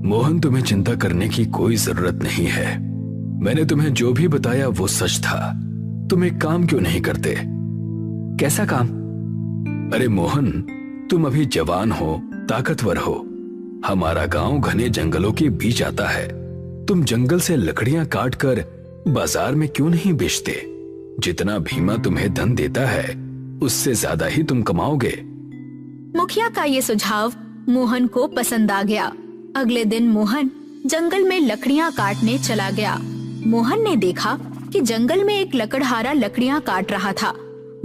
मोहन, तुम्हें चिंता करने की कोई जरूरत नहीं है। मैंने तुम्हें जो भी बताया वो सच था। तुम एक काम क्यों नहीं करते? कैसा काम? अरे मोहन, तुम अभी जवान हो, ताकतवर हो। हमारा गांव घने जंगलों के बीच आता है। तुम जंगल से लकड़ियां काट कर बाजार में क्यों नहीं बेचते? जितना भीमा तुम्हें धन देता है उससे ज्यादा ही तुम कमाओगे। मुखिया का ये सुझाव मोहन को पसंद आ गया। अगले दिन मोहन जंगल में लकड़ियां काटने चला गया। मोहन ने देखा कि जंगल में एक लकड़हारा लकड़ियां काट रहा था।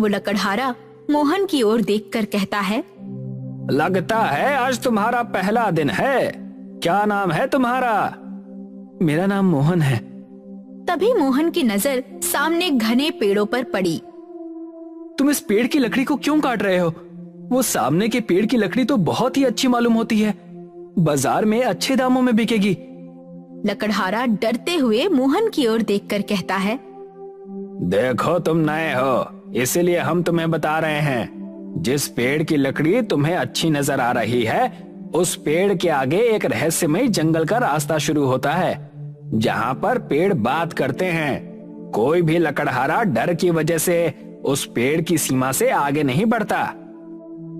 वो लकड़हारा मोहन की ओर देखकर कहता है, लगता है आज तुम्हारा पहला दिन है। क्या नाम है तुम्हारा? मेरा नाम मोहन है। तभी मोहन की नजर सामने घने पेड़ों पर पड़ी। तुम इस पेड़ की लकड़ी को क्यों काट रहे हो? वो सामने के पेड़ की लकड़ी तो बहुत ही अच्छी मालूम होती है, बाजार में अच्छे दामों में बिकेगी। लकड़हारा डरते हुए मोहन की ओर देखकर कहता है, देखो तुम नए हो, इसलिए हम तुम्हें बता रहे हैं। जिस पेड़ की लकड़ी तुम्हें अच्छी नजर आ रही है, उस पेड़ के आगे एक रहस्यमय जंगल का रास्ता शुरू होता है, जहाँ पर पेड़ बात करते हैं। कोई भी लकड़हारा डर की वजह से उस पेड़ की सीमा से आगे नहीं बढ़ता।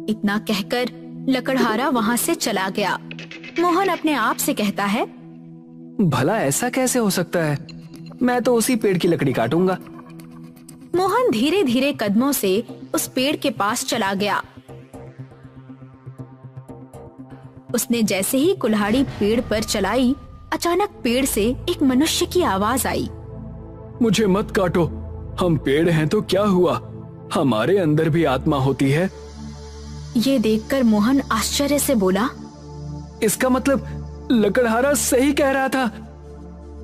इतना कहकर लकड़हारा वहाँ से चला गया। मोहन अपने आप से कहता है, भला ऐसा कैसे हो सकता है? मैं तो उसी पेड़ की लकड़ी काटूंगा। मोहन धीरे धीरे कदमों से उस पेड़ के पास चला गया। उसने जैसे ही कुल्हाड़ी पेड़ पर चलाई, अचानक पेड़ से एक मनुष्य की आवाज आई। मुझे मत काटो, हम पेड़ हैं तो क्या हुआ, हमारे अंदर भी आत्मा होती है। ये देखकर मोहन आश्चर्य से बोला, इसका मतलब लकड़हारा सही कह रहा था।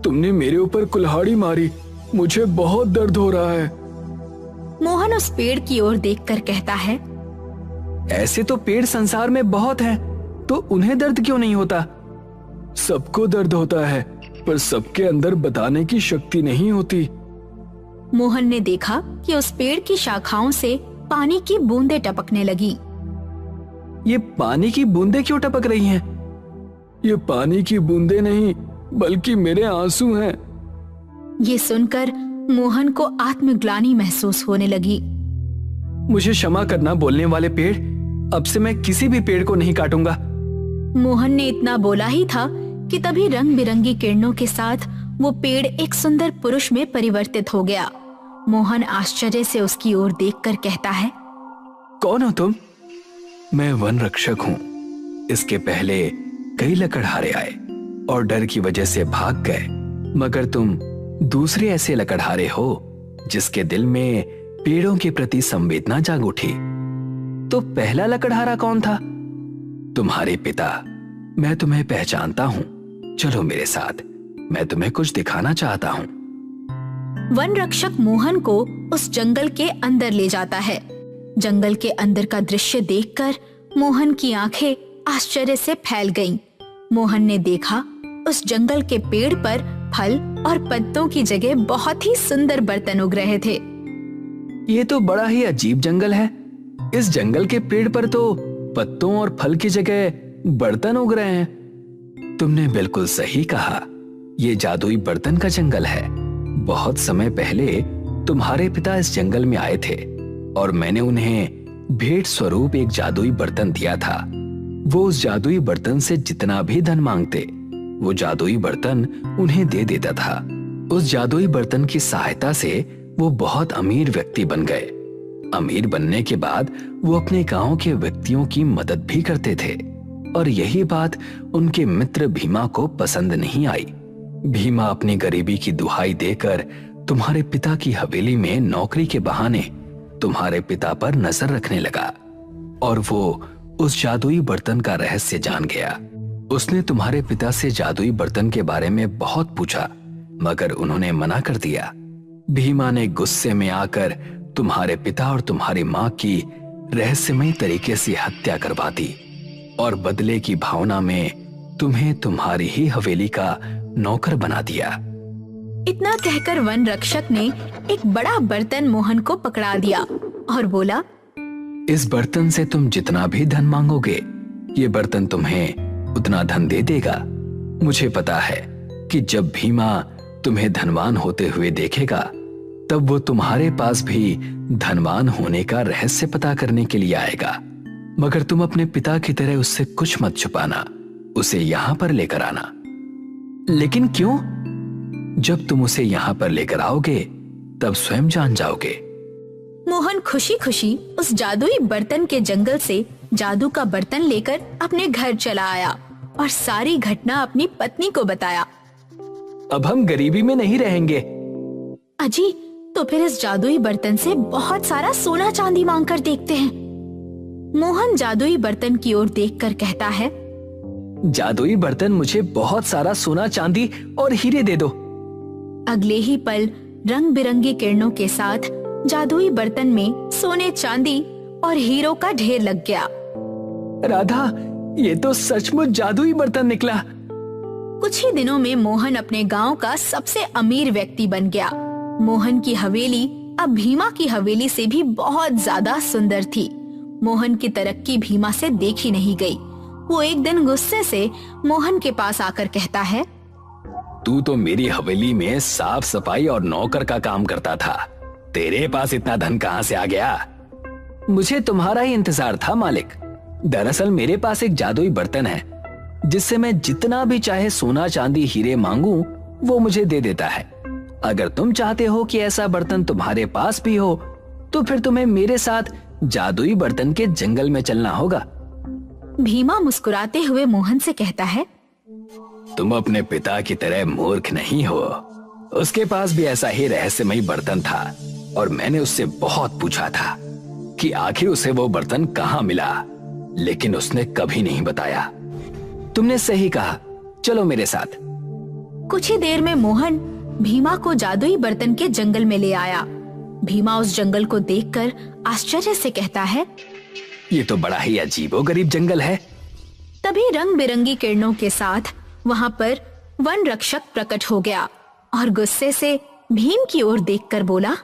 तुमने मेरे ऊपर कुल्हाड़ी मारी, मुझे बहुत दर्द हो रहा है। मोहन उस पेड़ की ओर देखकर कहता है, ऐसे तो पेड़ संसार में बहुत हैं, तो उन्हें दर्द क्यों नहीं होता? सबको दर्द होता है, पर सबके अंदर बताने की शक्ति नहीं होती। मोहन ने देखा कि उस पेड़ की शाखाओं से पानी की बूंदें टपकने लगी। ये पानी की बूंदें क्यों टपक रही हैं? ये पानी की बूंदें नहीं, बल्कि मेरे आंसू हैं। ये सुनकर मोहन को आत्मग्लानि महसूस होने लगी। मुझे क्षमा करना बोलने वाले पेड़, अब से मैं किसी भी पेड़ को नहीं काटूंगा। मोहन ने इतना बोला ही था कि तभी रंग बिरंगी किरणों के साथ वो पेड़ एक सुंदर पुरुष में परिवर्तित हो गया। मोहन आश्चर्य से उसकी ओर देखकर कहता है, कौन हो तुम? मैं वन रक्षक हूँ। इसके पहले कई लकड़हारे आए और डर की वजह से भाग गए, मगर तुम दूसरे ऐसे लकड़हारे हो जिसके दिल में पेड़ों के प्रति संवेदना जाग उठी। तो पहला लकड़हारा कौन था? तुम्हारे पिता। मैं तुम्हें पहचानता हूँ, चलो मेरे साथ, मैं तुम्हें कुछ दिखाना चाहता हूँ। वन रक्षक मोहन को उस जंगल के अंदर ले जाता है। जंगल के अंदर का दृश्य देखकर मोहन की आंखें आश्चर्य से फैल गईं। मोहन ने देखा उस जंगल के पेड़ पर फल और पत्तों की जगह बहुत ही सुंदर बर्तन उग रहे थे। ये तो बड़ा ही अजीब जंगल है। इस जंगल के पेड़ पर तो पत्तों और फल की जगह बर्तन उग रहे हैं। तुमने बिल्कुल सही कहा, ये जादुई बर्तन का जंगल है। बहुत समय पहले तुम्हारे पिता इस जंगल में आए थे और मैंने उन्हें भेंट स्वरूप एक जादुई बर्तन दिया था। वो उस जादुई बर्तन से जितना भी धन मांगते, वो जादुई बर्तन उन्हें दे देता था। उस जादुई बर्तन की सहायता से वो बहुत अमीर व्यक्ति बन गए। अमीर बनने के बाद वो अपने गांव के व्यक्तियों की मदद भी करते थे, और यही बात उनके मित्र भीमा को पसंद नहीं आई। भीमा अपनी गरीबी की दुहाई देकर तुम्हारे पिता की हवेली में नौकरी के बहाने तुम्हारे पिता पर नजर रखने लगा, और वो उस जादुई बर्तन का रहस्य जान गया। उसने तुम्हारे पिता से जादुई बर्तन के बारे में बहुत पूछा, मगर उन्होंने मना कर दिया। भीमा ने गुस्से में आकर तुम्हारे पिता और तुम्हारी माँ की रहस्यमय तरीके से हत्या करवा दी, और बदले की भावना में तुम्हें तुम्हारी ही हवेली का नौकर बना दिया। इतना कहकर वन रक्षक ने एक बड़ा बर्तन मोहन को पकड़ा दिया और बोला, इस बर्तन से तुम जितना भी धन मांगोगे, ये बर्तन तुम्हें उतना धन दे देगा। मुझे पता है कि जब भीमा तुम्हें धनवान होते हुए देखेगा, तब वो तुम्हारे पास भी धनवान होने का रहस्य पता करने के लिए आएगा। मगर तुम अपने पिता की तरह उससे कुछ मत छुपाना, उसे यहाँ पर लेकर आना। लेकिन क्यों? जब तुम उसे यहाँ पर लेकर आओगे, तब स्वयं जान जाओगे। मोहन खुशी खुशी उस जादुई बर्तन के जंगल से जादू का बर्तन लेकर अपने घर चला आया और सारी घटना अपनी पत्नी को बताया। अब हम गरीबी में नहीं रहेंगे। अजी, तो फिर इस जादुई बर्तन से बहुत सारा सोना चांदी मांग कर देखते हैं। मोहन जादुई बर्तन की ओर देखकर कहता है, जादुई बर्तन मुझे बहुत सारा सोना चांदी और हीरे दे दो। अगले ही पल रंग बिरंगी किरणों के साथ जादुई बर्तन में सोने चांदी और हीरों का ढेर लग गया। राधा, ये तो सचमुच जादुई बर्तन निकला। कुछ ही दिनों में मोहन अपने गांव का सबसे अमीर व्यक्ति बन गया। मोहन की हवेली अब भीमा की हवेली से भी बहुत ज्यादा सुंदर थी। मोहन की तरक्की भीमा से देखी नहीं गई। वो एक दिन गुस्से से मोहन के पास आकर कहता है, तू तो मेरी हवेली में साफ सफाई और नौकर का काम करता था, तेरे पास इतना धन कहां से आ गया? मुझे तुम्हारा ही इंतजार था मालिक। दरअसल मेरे पास एक जादुई बर्तन है जिससे मैं जितना भी चाहे सोना चांदी हीरे मांगू वो मुझे दे देता है। अगर तुम चाहते हो कि ऐसा बर्तन तुम्हारे पास भी हो तो फिर तुम्हें मेरे साथ जादुई बर्तन के जंगल में चलना होगा। भीमा मुस्कुराते हुए मोहन से कहता है, तुम अपने पिता की तरह मूर्ख नहीं हो। उसके पास भी ऐसा ही रहस्यमयी बर्तन था और मैंने उससे बहुत पूछा था कि आखिर उसे वो बर्तन कहाँ मिला, लेकिन उसने कभी नहीं बताया। तुमने सही कहा, चलो मेरे साथ। कुछ ही देर में मोहन भीमा को जादुई बर्तन के जंगल में ले आया। भीमा उस जंगल को देखकर आश्चर्य से कहता है, ये तो बड़ा ही अजीबोगरीब जंगल है। तभी रंग बिरंगी किरणों के साथ वहाँ पर वन रक्षक प्रकट हो गया और गुस्से से भीम की ओर देखकर बोला,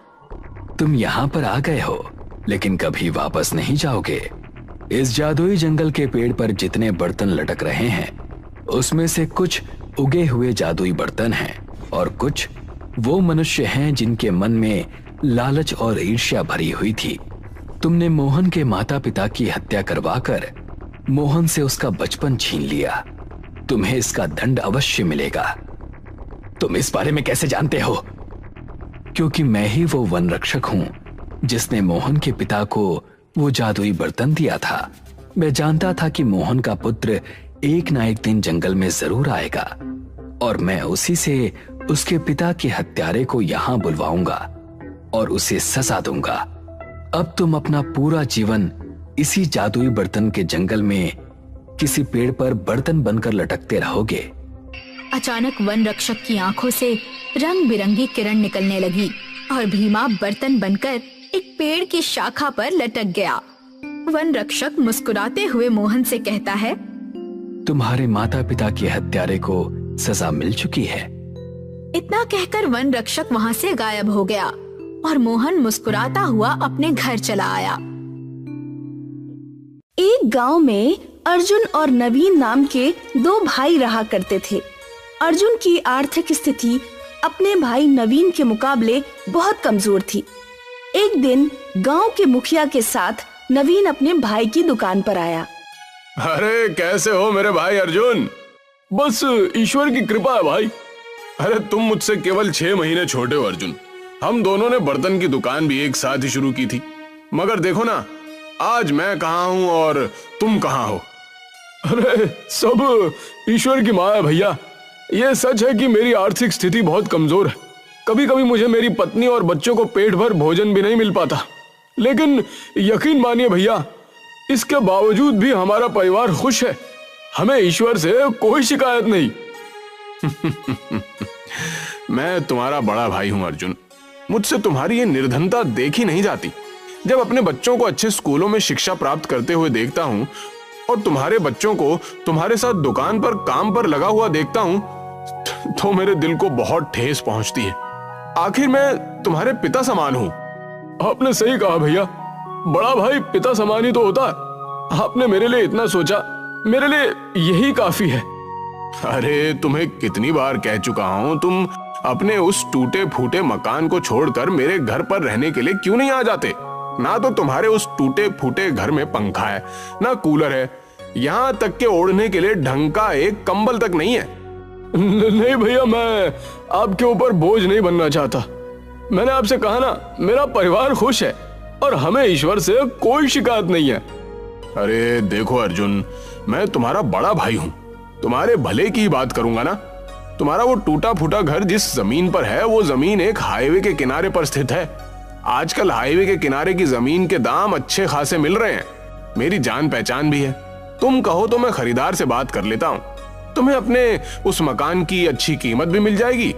तुम यहाँ पर आ गए हो लेकिन कभी वापस नहीं जाओगे। इस जादुई जंगल के पेड़ पर जितने बर्तन लटक रहे हैं उसमें से कुछ उगे हुए जादुई बर्तन हैं और कुछ वो मनुष्य हैं जिनके मन में लालच और ईर्ष्या भरी हुई थी। तुमने मोहन के माता पिता की हत्या करवाकर मोहन से उसका बचपन छीन लिया। तुम्हें इसका दंड अवश्य मिलेगा। तुम इस बारे में कैसे जानते हो? क्योंकि मैं ही वो वन रक्षक हूं जिसने मोहन के पिता को वो जादुई बर्तन दिया था। मैं जानता था कि मोहन का पुत्र एक ना एक दिन जंगल में जरूर आएगा और मैं उसी से उसके पिता के हत्यारे को यहां बुलवाऊंगा और उसे सजा दूंगा। अब तुम अपना पूरा जीवन इसी जादुई बर्तन के जंगल में किसी पेड़ पर बर्तन बनकर लटकते रहोगे। अचानक वन रक्षक की आंखों से रंग बिरंगी किरण निकलने लगी और भीमा बर्तन बनकर एक पेड़ की शाखा पर लटक गया। वन रक्षक मुस्कुराते हुए मोहन से कहता है, तुम्हारे माता पिता के हत्यारे को सजा मिल चुकी है। इतना कहकर वन रक्षक वहाँ से गायब हो गया और मोहन मुस्कुराता हुआ अपने घर चला आया। एक गांव में अर्जुन और नवीन नाम के दो भाई रहा करते थे। अर्जुन की आर्थिक स्थिति अपने भाई नवीन के मुकाबले बहुत कमजोर थी। एक दिन गांव के मुखिया के साथ नवीन अपने भाई की दुकान पर आया। अरे कैसे हो मेरे भाई अर्जुन? बस ईश्वर की कृपा है भाई। अरे तुम मुझसे केवल 6 महीने छोटे हो अर्जुन। हम दोनों ने बर्तन की दुकान भी एक साथ ही शुरू की थी, मगर देखो ना आज मैं कहाँ हूँ और तुम कहाँ हो। अरे सब ईश्वर की माया भैया। ये सच है कि मेरी आर्थिक स्थिति बहुत कमजोर है। कभी कभी मुझे मेरी पत्नी और बच्चों को पेट भर भोजन भी नहीं मिल पाता, लेकिन यकीन मानिए भैया, इसके बावजूद भी हमारा परिवार खुश है। हमें ईश्वर से कोई शिकायत नहीं। मैं तुम्हारा बड़ा भाई हूं अर्जुन। मुझसे तुम्हारी ये निर्धनता देखी नहीं जाती। जब अपने बच्चों को अच्छे स्कूलों में शिक्षा प्राप्त करते हुए देखता हूं और तुम्हारे बच्चों को तुम्हारे साथ दुकान पर काम पर लगा हुआ देखता हूं तो मेरे दिल को बहुत ठेस पहुंचती है। आखिर मैं तुम्हारे पिता समान हूं। आपने सही कहा भैया, बड़ा भाई पिता समान ही तो होता है। आपने मेरे लिए इतना सोचा, मेरे लिए यही काफी है। अरे तुम्हें कितनी बार कह चुका हूं, तुम अपने उस टूटे फूटे मकान को छोड़कर मेरे घर पर रहने के लिए क्यों नहीं आ जाते? ना तो तुम्हारे उस टूटे फूटे घर में पंखा है, ना कूलर है, यहाँ तक के ओढ़ने के लिए ढंग का एक कंबल तक नहीं है। नहीं भैया, मैं आपके ऊपर बोझ नहीं बनना चाहता। मैंने आपसे कहा ना, मेरा परिवार खुश है और हमें ईश्वर से कोई शिकायत नहीं है। अरे देखो अर्जुन, मैं तुम्हारा बड़ा भाई हूं, तुम्हारे भले की ही बात करूंगा ना। तुम्हारा वो टूटा फूटा घर जिस जमीन पर है, वो जमीन एक हाईवे के किनारे पर स्थित है। आजकल हाईवे के किनारे की जमीन के दाम अच्छे खासे मिल रहे हैं। मेरी जान पहचान भी है। तुम कहो तो मैं खरीदार से बात कर लेता हूँ। तुम्हें अपने उस मकान की अच्छी कीमत भी मिल जाएगी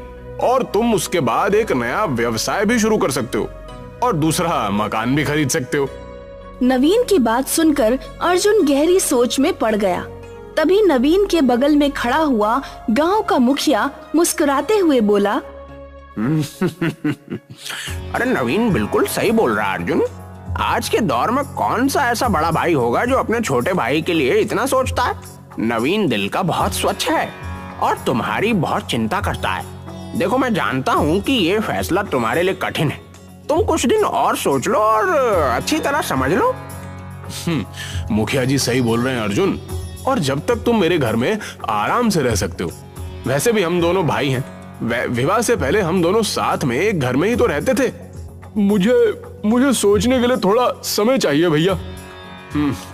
और तुम उसके बाद एक नया व्यवसाय भी शुरू कर सकते हो और दूसरा मकान भी खरीद सकते हो। नवीन की बात सुनकर अर्जुन गहरी सोच में पड़ गया। तभी नवीन के बगल में खड़ा हुआ गांव का मुखिया मुस्कुराते हुए बोला, अरे नवीन बिल्कुल सही बोल रहा है अर्जुन। आज के दौर में कौन सा ऐसा बड़ा भाई होगा जो अपने छोटे भाई के लिए इतना सोचता है। नवीन दिल का बहुत स्वच्छ है और तुम्हारी बहुत चिंता करता है। देखो मैं जानता हूँ कि ये फैसला तुम्हारे लिए कठिन है। तुम कुछ दिन और सोच लो और अच्छी तरह समझ लो। मुखिया जी सही बोल रहे हैं अर्जुन, और जब तक तुम मेरे घर में आराम से रह सकते हो। वैसे भी हम दोनों भाई हैं। विवाह से पहले हम दोनों साथ में एक घर में ही तो रहते थे। मुझे सोचने के लिए थोड़ा समय चाहिए भैया।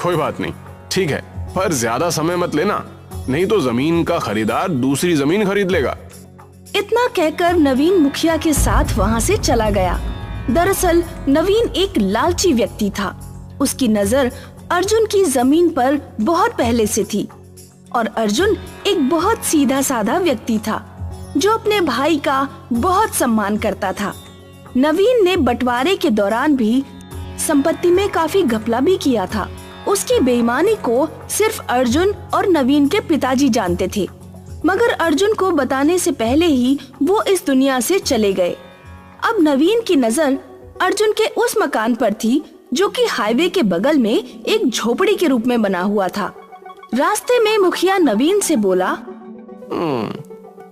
कोई बात नहीं, ठीक है, पर ज्यादा समय मत लेना, नहीं तो जमीन का खरीदार दूसरी जमीन खरीद लेगा। इतना कहकर नवीन मुखिया के साथ वहाँ से चला गया। दरअसल नवीन एक लालची व्यक्ति था। उसकी नजर अर्जुन की जमीन पर बहुत पहले से थी और अर्जुन एक बहुत सीधा साधा व्यक्ति था जो अपने भाई का बहुत सम्मान करता था। नवीन ने बंटवारे के दौरान भी संपत्ति में काफी घपला भी किया था। उसकी बेईमानी को सिर्फ अर्जुन और नवीन के पिताजी जानते थे, मगर अर्जुन को बताने से पहले ही वो इस दुनिया से चले गए। अब नवीन की नजर अर्जुन के उस मकान पर थी जो कि हाईवे के बगल में एक झोपड़ी के रूप में बना हुआ था। रास्ते में मुखिया नवीन से बोला,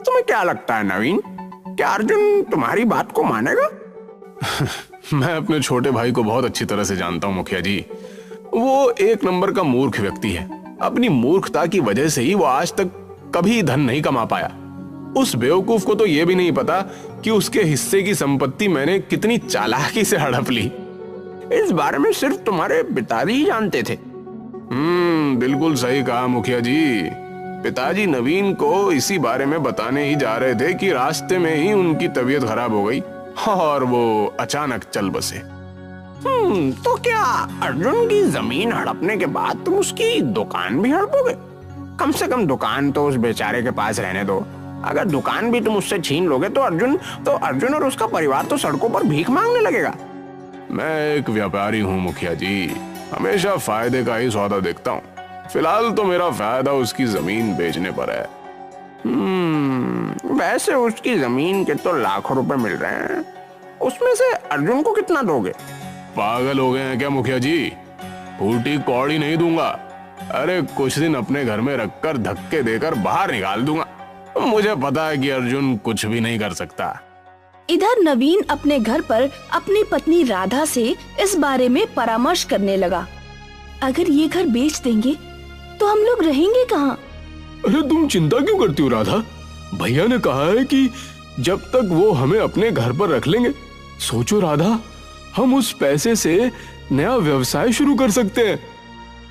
तुम्हें क्या लगता है नवीन, क्या अर्जुन तुम्हारी बात को मानेगा? मैं अपने छोटे भाई को बहुत अच्छी तरह से जानता हूँ मुखिया जी। वो एक नंबर का मूर्ख व्यक्ति है। अपनी मूर्खता की वजह से ही वो आज तक कभी धन नहीं कमा पाया। उस बेवकूफ को तो ये भी नहीं पता कि उसके हिस्से की संपत्ति मैंने कितनी चालाकी से हड़प ली। इस बारे में सिर्फ तुम्हारे पिताजी ही जानते थे। बिल्कुल सही कहा मुखिया जी। पिताजी नवीन को इसी बारे में बताने ही जा रहे थे कि रास्ते में ही उनकी तबीयत खराब हो गई और वो अचानक चल बसे। तो क्या अर्जुन की जमीन हड़पने के बाद तुम उसकी दुकान भी हड़पोगे? कम से कम दुकान तो उस बेचारे के पास रहने दो। अगर दुकान भी तुम उससे छीन लोगे तो अर्जुन और उसका परिवार तो सड़कों पर भीख मांगने लगेगा। मैं एक व्यापारी हूँ मुखिया जी, हमेशा फायदे का ही सौदा देखता हूँ। फिलहाल तो मेरा फायदा उसकी जमीन बेचने पर है। वैसे उसकी जमीन के तो लाखों रुपए मिल रहे हैं, उसमें से अर्जुन को कितना दोगे? पागल हो गए हैं क्या मुखिया जी? फूटी कौड़ी नहीं दूंगा। अरे कुछ दिन अपने घर में रखकर धक्के देकर बाहर निकाल दूंगा। मुझे पता है कि अर्जुन कुछ भी नहीं कर सकता। इधर नवीन अपने घर पर अपनी पत्नी राधा से इस बारे में परामर्श करने लगा। अगर ये घर बेच देंगे तो हम लोग रहेंगे कहाँ? अरे तुम चिंता क्यों करती हो राधा? भैया ने कहा है कि जब तक वो हमें अपने घर पर रख लेंगे। सोचो राधा, हम उस पैसे से नया व्यवसाय शुरू कर सकते हैं।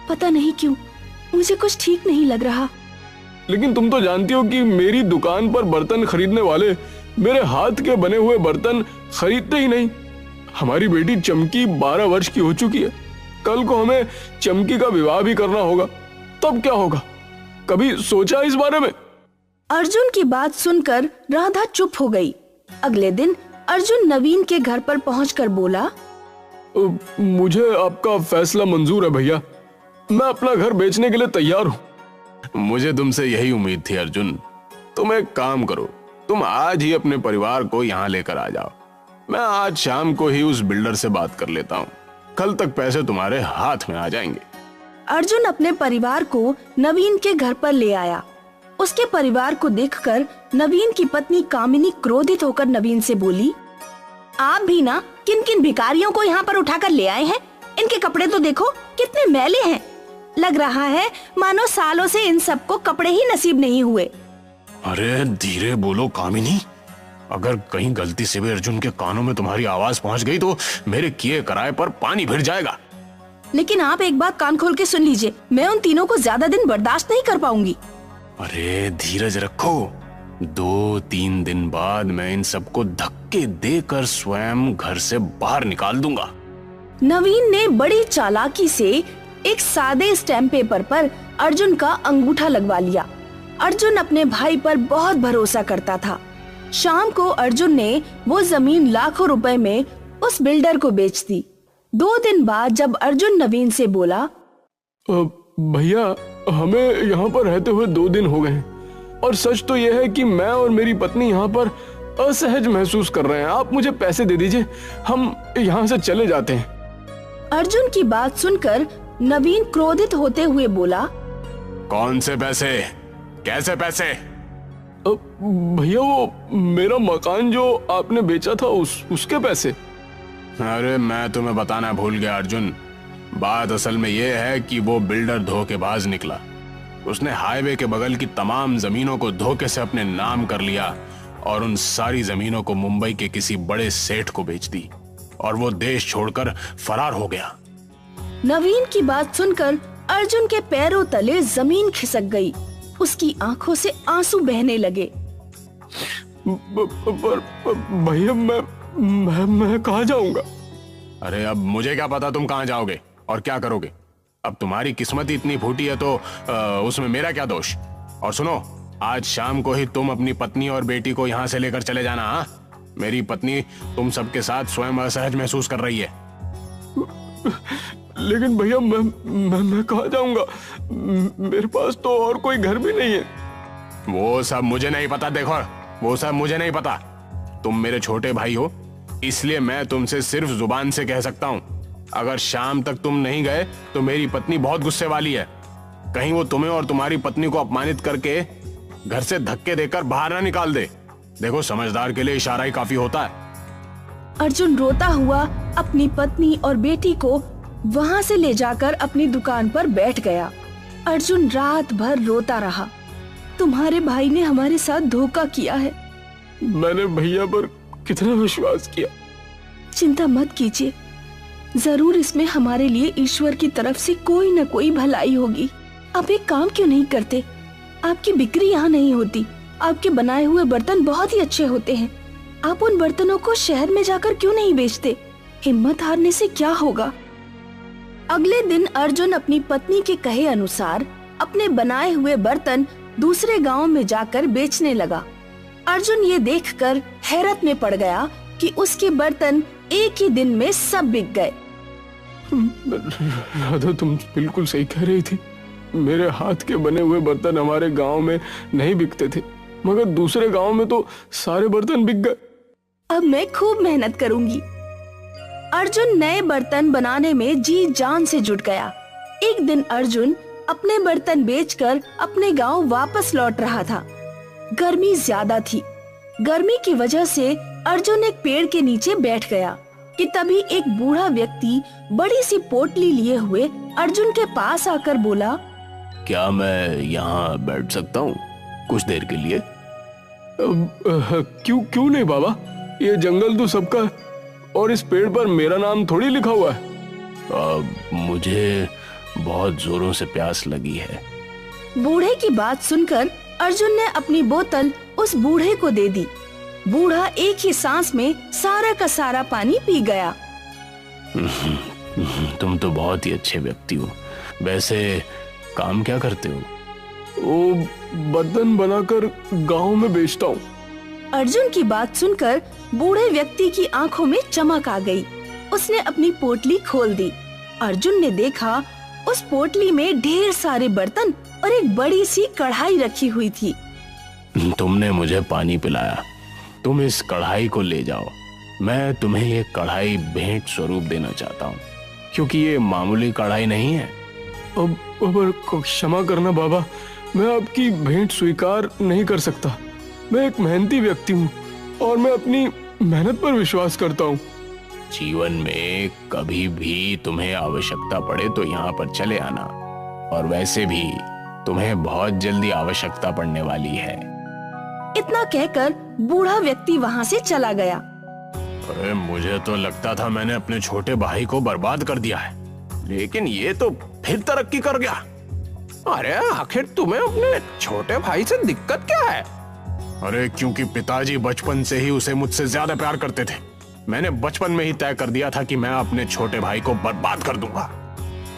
पता नहीं क्यों मुझे कुछ ठीक नहीं लग रहा। लेकिन तुम तो जानती हो कि मेरी दुकान पर बर्तन खरीदने वाले मेरे हाथ के बने हुए बर्तन खरीदते ही नहीं। हमारी बेटी चमकी 12 वर्ष की हो चुकी है। कल को हमें चमकी का विवाह भी करना होगा, तब क्या होगा? कभी सोचा इस बारे में? अर्जुन की बात सुनकर राधा चुप हो गई। अगले दिन अर्जुन नवीन के घर पर पहुंचकर बोला, मुझे आपका फैसला मंजूर है भैया। मैं अपना घर बेचने के लिए तैयार हूँ। मुझे तुमसे यही उम्मीद थी अर्जुन। तुम एक काम करो, तुम आज ही अपने परिवार को यहाँ लेकर आ जाओ। मैं आज शाम को ही उस बिल्डर से बात कर लेता हूँ। कल तक पैसे तुम्हारे हाथ में आ जाएंगे। अर्जुन अपने परिवार को नवीन के घर पर ले आया। उसके परिवार को देखकर नवीन की पत्नी कामिनी क्रोधित होकर नवीन से बोली, आप भी ना किन किन भिखारियों को यहाँ पर उठाकर ले आए हैं? इनके कपड़े तो देखो कितने मैले हैं। लग रहा है मानो सालों से इन सबको कपड़े ही नसीब नहीं हुए। अरे धीरे बोलो कामिनी, अगर कहीं गलती से भी अर्जुन के कानों में तुम्हारी आवाज पहुंच गई तो मेरे किए कराए पर पानी फिर जाएगा। लेकिन आप एक बात कान खोल के सुन लीजिए, मैं उन तीनों को ज्यादा दिन बर्दाश्त नहीं कर पाऊंगी। अरे धीरज रखो, 2-3 दिन बाद मैं इन सबको धक्के देकर स्वयं घर से बाहर निकाल दूंगा। नवीन ने बड़ी चालाकी से एक सादे स्टैम्प पेपर पर अर्जुन का अंगूठा लगवा लिया। अर्जुन अपने भाई पर बहुत भरोसा करता था। शाम को अर्जुन ने वो जमीन लाखों रुपए में उस बिल्डर को बेच दी। 2 दिन बाद जब अर्जुन नवीन से बोला, भैया हमें यहाँ पर रहते हुए 2 दिन हो गए हैं और सच तो यह है कि मैं और मेरी पत्नी यहाँ पर असहज महसूस कर रहे हैं। आप मुझे पैसे दे दीजिए, हम यहाँ से चले जाते हैं। अर्जुन की बात सुनकर नवीन क्रोधित होते हुए बोला, कौन से पैसे, कैसे पैसे? भैया वो मेरा मकान जो आपने बेचा था उसके पैसे। अरे मैं तुम्हें बताना भूल गया अर्जुन, बात असल में यह है कि वो बिल्डर धोखेबाज निकला। उसने हाईवे के बगल की तमाम जमीनों को धोखे से अपने नाम कर लिया और उन सारी जमीनों को मुंबई के किसी बड़े सेठ को बेच दी और वो देश छोड़कर फरार हो गया। नवीन की बात सुनकर अर्जुन के पैरों तले जमीन खिसक गई। उसकी आंखों से आंसू बहने लगे। भैया मैं कहाँ जाऊंगा? अरे अब मुझे क्या पता तुम कहाँ जाओगे और क्या करोगे। अब तुम्हारी किस्मत ही इतनी फूटी है तो उसमें मेरा क्या दोष। और सुनो, आज शाम को ही तुम अपनी पत्नी और बेटी को यहाँ से लेकर चले जाना। हाँ, मेरी पत्नी तुम सबके साथ स्वयं असहज महसूस कर रही है। लेकिन भैया मैं कहाँ जाऊंगा? मेरे पास तो और कोई घर भी नहीं है। वो सब मुझे नहीं पता। देखो, वो सब मुझे नहीं पता। तुम मेरे छोटे भाई हो, इसलिए मैं तुमसे सिर्फ जुबान से कह सकता हूँ। अगर शाम तक तुम नहीं गए तो मेरी पत्नी बहुत गुस्से वाली है। कहीं वो तुम्हें और तुम्हारी पत्नी को अपमानित करके घर से धक्के देकर बाहर ना निकाल दे। देखो, समझदार के लिए इशारा ही काफी होता है। अर्जुन रोता हुआ अपनी पत्नी और बेटी को वहाँ से ले जाकर अपनी दुकान पर बैठ गया। अर्जुन रात भर रोता रहा। तुम्हारे भाई ने हमारे साथ धोखा किया है। मैंने भैया पर कितना विश्वास किया। चिंता मत कीजिए, जरूर इसमें हमारे लिए ईश्वर की तरफ से कोई न कोई भलाई होगी। आप एक काम क्यों नहीं करते? आपकी बिक्री यहाँ नहीं होती। आपके बनाए हुए बर्तन बहुत ही अच्छे होते हैं। आप उन बर्तनों को शहर में जाकर क्यों नहीं बेचते? हिम्मत हारने से क्या होगा? अगले दिन अर्जुन अपनी पत्नी के कहे अनुसार अपने बनाए हुए बर्तन दूसरे गांव में जाकर बेचने लगा। अर्जुन ये देखकर हैरत में पड़ गया कि उसके बर्तन एक ही दिन में सब बिक गए। राधा, तुम बिल्कुल सही कह रही थी। मेरे हाथ के बने हुए बर्तन हमारे गांव में नहीं बिकते थे, मगर दूसरे गांव में तो सारे बर्तन बिक गए। अब मैं खूब मेहनत करूंगी। अर्जुन नए बर्तन बनाने में जी जान से जुट गया। एक दिन अर्जुन अपने बर्तन बेचकर अपने गांव वापस लौट रहा था। गर्मी ज्यादा थी। गर्मी की वजह से अर्जुन एक पेड़ के नीचे बैठ गया कि तभी एक बूढ़ा व्यक्ति बड़ी सी पोटली लिए हुए अर्जुन के पास आकर बोला, क्या मैं यहाँ बैठ सकता हूँ कुछ देर के लिए? क्यों नहीं बाबा, ये जंगल तो सबका है और इस पेड़ पर मेरा नाम थोड़ी लिखा हुआ है। मुझे बहुत जोरों से प्यास लगी है। बूढ़े की बात सुनकर अर्जुन ने अपनी बोतल उस बूढ़े को दे दी। बूढ़ा एक ही सांस में सारा का सारा पानी पी गया। तुम तो बहुत ही अच्छे व्यक्ति हो। वैसे काम क्या करते हो? वो बर्तन बनाकर गांव में बेचता हूँ। अर्जुन की बात सुनकर बूढ़े व्यक्ति की आंखों में चमक आ गई। उसने अपनी पोटली खोल दी। अर्जुन ने देखा उस पोटली में ढेर सारे बर्तन और एक बड़ी सी कढ़ाई रखी हुई थी। तुमने मुझे पानी पिलाया, तुम इस कढ़ाई को ले जाओ। मैं तुम्हें ये कढ़ाई भेंट स्वरूप देना चाहता हूँ, क्योंकि ये मामूली कढ़ाई नहीं है। अब क्षमा करना बाबा, मैं आपकी भेंट स्वीकार नहीं कर सकता। मैं एक मेहनती व्यक्ति हूँ और मैं अपनी मेहनत पर विश्वास करता हूँ। जीवन में कभी भी तुम्हें आवश्यकता पड़े तो यहाँ पर चले आना, और वैसे भी तुम्हें बहुत जल्दी आवश्यकता पड़ने वाली है। इतना कहकर बूढ़ा व्यक्ति वहाँ से चला गया। अरे मुझे तो लगता था मैंने अपने छोटे भाई को बर्बाद कर दिया है, लेकिन ये तो फिर तरक्की कर गया। अरे आखिर तुम्हें अपने छोटे भाई से दिक्कत क्या है? अरे क्योंकि पिताजी बचपन से ही उसे मुझसे ज्यादा प्यार करते थे। मैंने बचपन में ही तय कर दिया था कि मैं अपने छोटे भाई को बर्बाद कर दूंगा।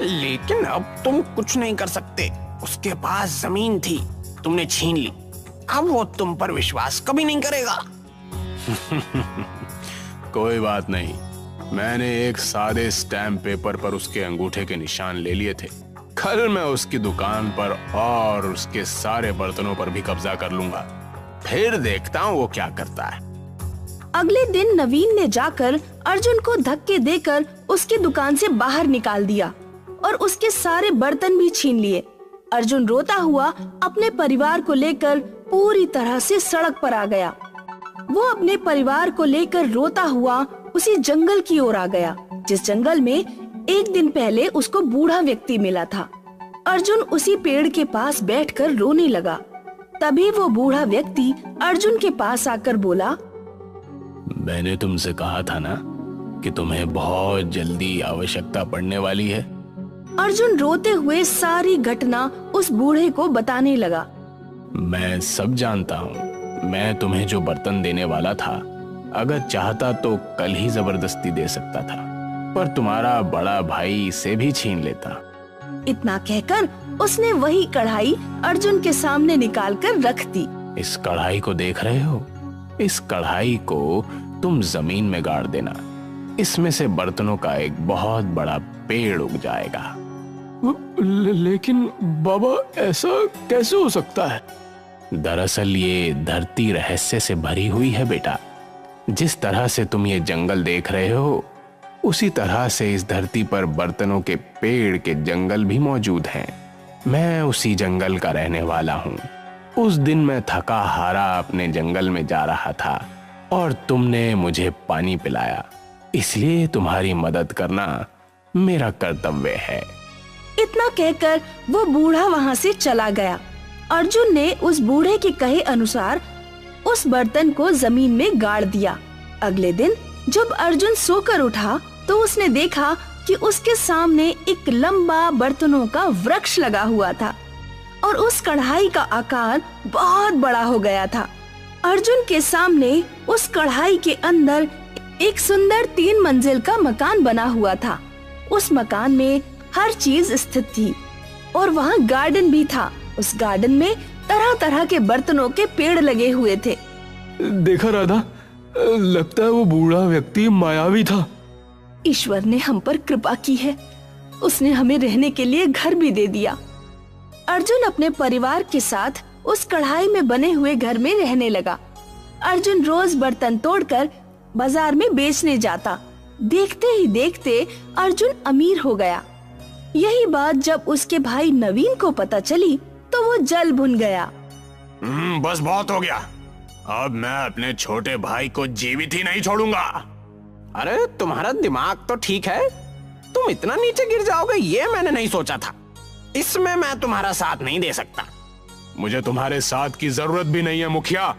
लेकिन अब तुम कुछ नहीं कर सकते। उसके पास जमीन थी, तुमने छीन ली। अब वो तुम पर विश्वास कभी नहीं करेगा। कोई बात नहीं, मैंने एक सादे स्टैम्प पेपर पर उसके अंगूठे के निशान ले लिए थे। कल मैं उसकी दुकान पर और उसके सारे बर्तनों पर भी कब्जा कर लूंगा। फिर देखता हूँ वो क्या करता है। अगले दिन नवीन ने जाकर अर्जुन को धक्के देकर उसकी दुकान से बाहर निकाल दिया और उसके सारे बर्तन भी छीन लिए। अर्जुन रोता हुआ अपने परिवार को लेकर पूरी तरह से सड़क पर आ गया। वो अपने परिवार को लेकर रोता हुआ उसी जंगल की ओर आ गया जिस जंगल में एक दिन पहले उसको बूढ़ा व्यक्ति मिला था। अर्जुन उसी पेड़ के पास बैठकर रोने लगा। तभी वो बूढ़ा व्यक्ति अर्जुन के पास आकर बोला, मैंने तुमसे कहा था ना कि तुम्हें बहुत जल्दी आवश्यकता पड़ने वाली है। अर्जुन रोते हुए सारी घटना उस बूढ़े को बताने लगा। मैं सब जानता हूँ। मैं तुम्हें जो बर्तन देने वाला था, अगर चाहता तो कल ही जबरदस्ती दे सकता था, पर तुम्हारा बड़ा भाई इसे भी छीन लेता। इतना कहकर उसने वही कढ़ाई अर्जुन के सामने निकालकर रख दी। इस कढ़ाई को देख रहे हो? इस कढ़ाई को तुम जमीन में गाड़ देना। इसमें से बर्तनों का एक बहुत बड़ा पेड़ उग जाएगा। लेकिन बाबा, ऐसा कैसे हो सकता है? दरअसल ये धरती रहस्य से भरी हुई है बेटा। जिस तरह से तुम ये जंगल देख रहे हो, उसी तरह से इस धरती पर बर्तनों के पेड़ के जंगल भी मौजूद हैं। मैं उसी जंगल का रहने वाला हूँ। उस दिन मैं थका हारा अपने जंगल में जा रहा था और तुमने मुझे पानी पिलाया, इसलिए तुम्हारी मदद करना मेरा कर्तव्य है। इतना कहकर वो बूढ़ा वहाँ से चला गया। अर्जुन ने उस बूढ़े के कहे अनुसार उस बर्तन को जमीन में गाड़ दिया। अगले दिन जब अर्जुन सोकर उठा तो उसने देखा कि उसके सामने एक लंबा बर्तनों का वृक्ष लगा हुआ था और उस कढ़ाई का आकार बहुत बड़ा हो गया था। अर्जुन के सामने उस कढ़ाई के अंदर एक सुंदर 3 मंजिल का मकान बना हुआ था। उस मकान में हर चीज स्थित थी और वहाँ गार्डन भी था। उस गार्डन में तरह तरह के बर्तनों के पेड़ लगे हुए थे। देखा राधा, लगता है वो बूढ़ा व्यक्ति मायावी था। ईश्वर ने हम पर कृपा की है। उसने हमें रहने के लिए घर भी दे दिया। अर्जुन अपने परिवार के साथ उस कढ़ाई में बने हुए घर में रहने लगा। अर्जुन रोज बर्तन तोड़कर बाजार में बेचने जाता। देखते ही देखते अर्जुन अमीर हो गया। यही बात जब उसके भाई नवीन को पता चली तो वो जल भुन गया। बस बहुत हो गया। अब मैं अपने छोटे भाई को जीवित ही नहीं छोड़ूंगा। अरे तुम्हारा दिमाग तो ठीक है, तुम इतना नीचे गिर जाओगे ये मैंने नहीं सोचा था। इसमें मैं तुम्हारा साथ नहीं दे सकता। मुझे तुम्हारे साथ की जरूरत भी नहीं है मुखिया।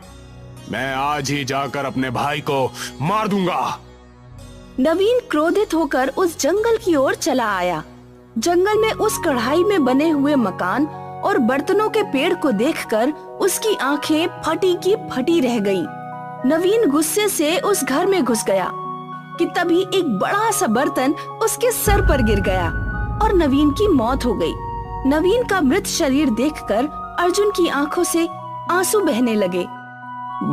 मैं आज ही जाकर अपने भाई को मार दूंगा। नवीन क्रोधित होकर उस जंगल की ओर चला आया। जंगल में उस कढ़ाई में बने हुए मकान और बर्तनों के पेड़ को देखकर उसकी आंखें फटी की फटी रह गईं। नवीन गुस्से से उस घर में घुस गया कि तभी एक बड़ा सा बर्तन उसके सर पर गिर गया और नवीन की मौत हो गई। नवीन का मृत शरीर देखकर अर्जुन की आंखों से आंसू बहने लगे।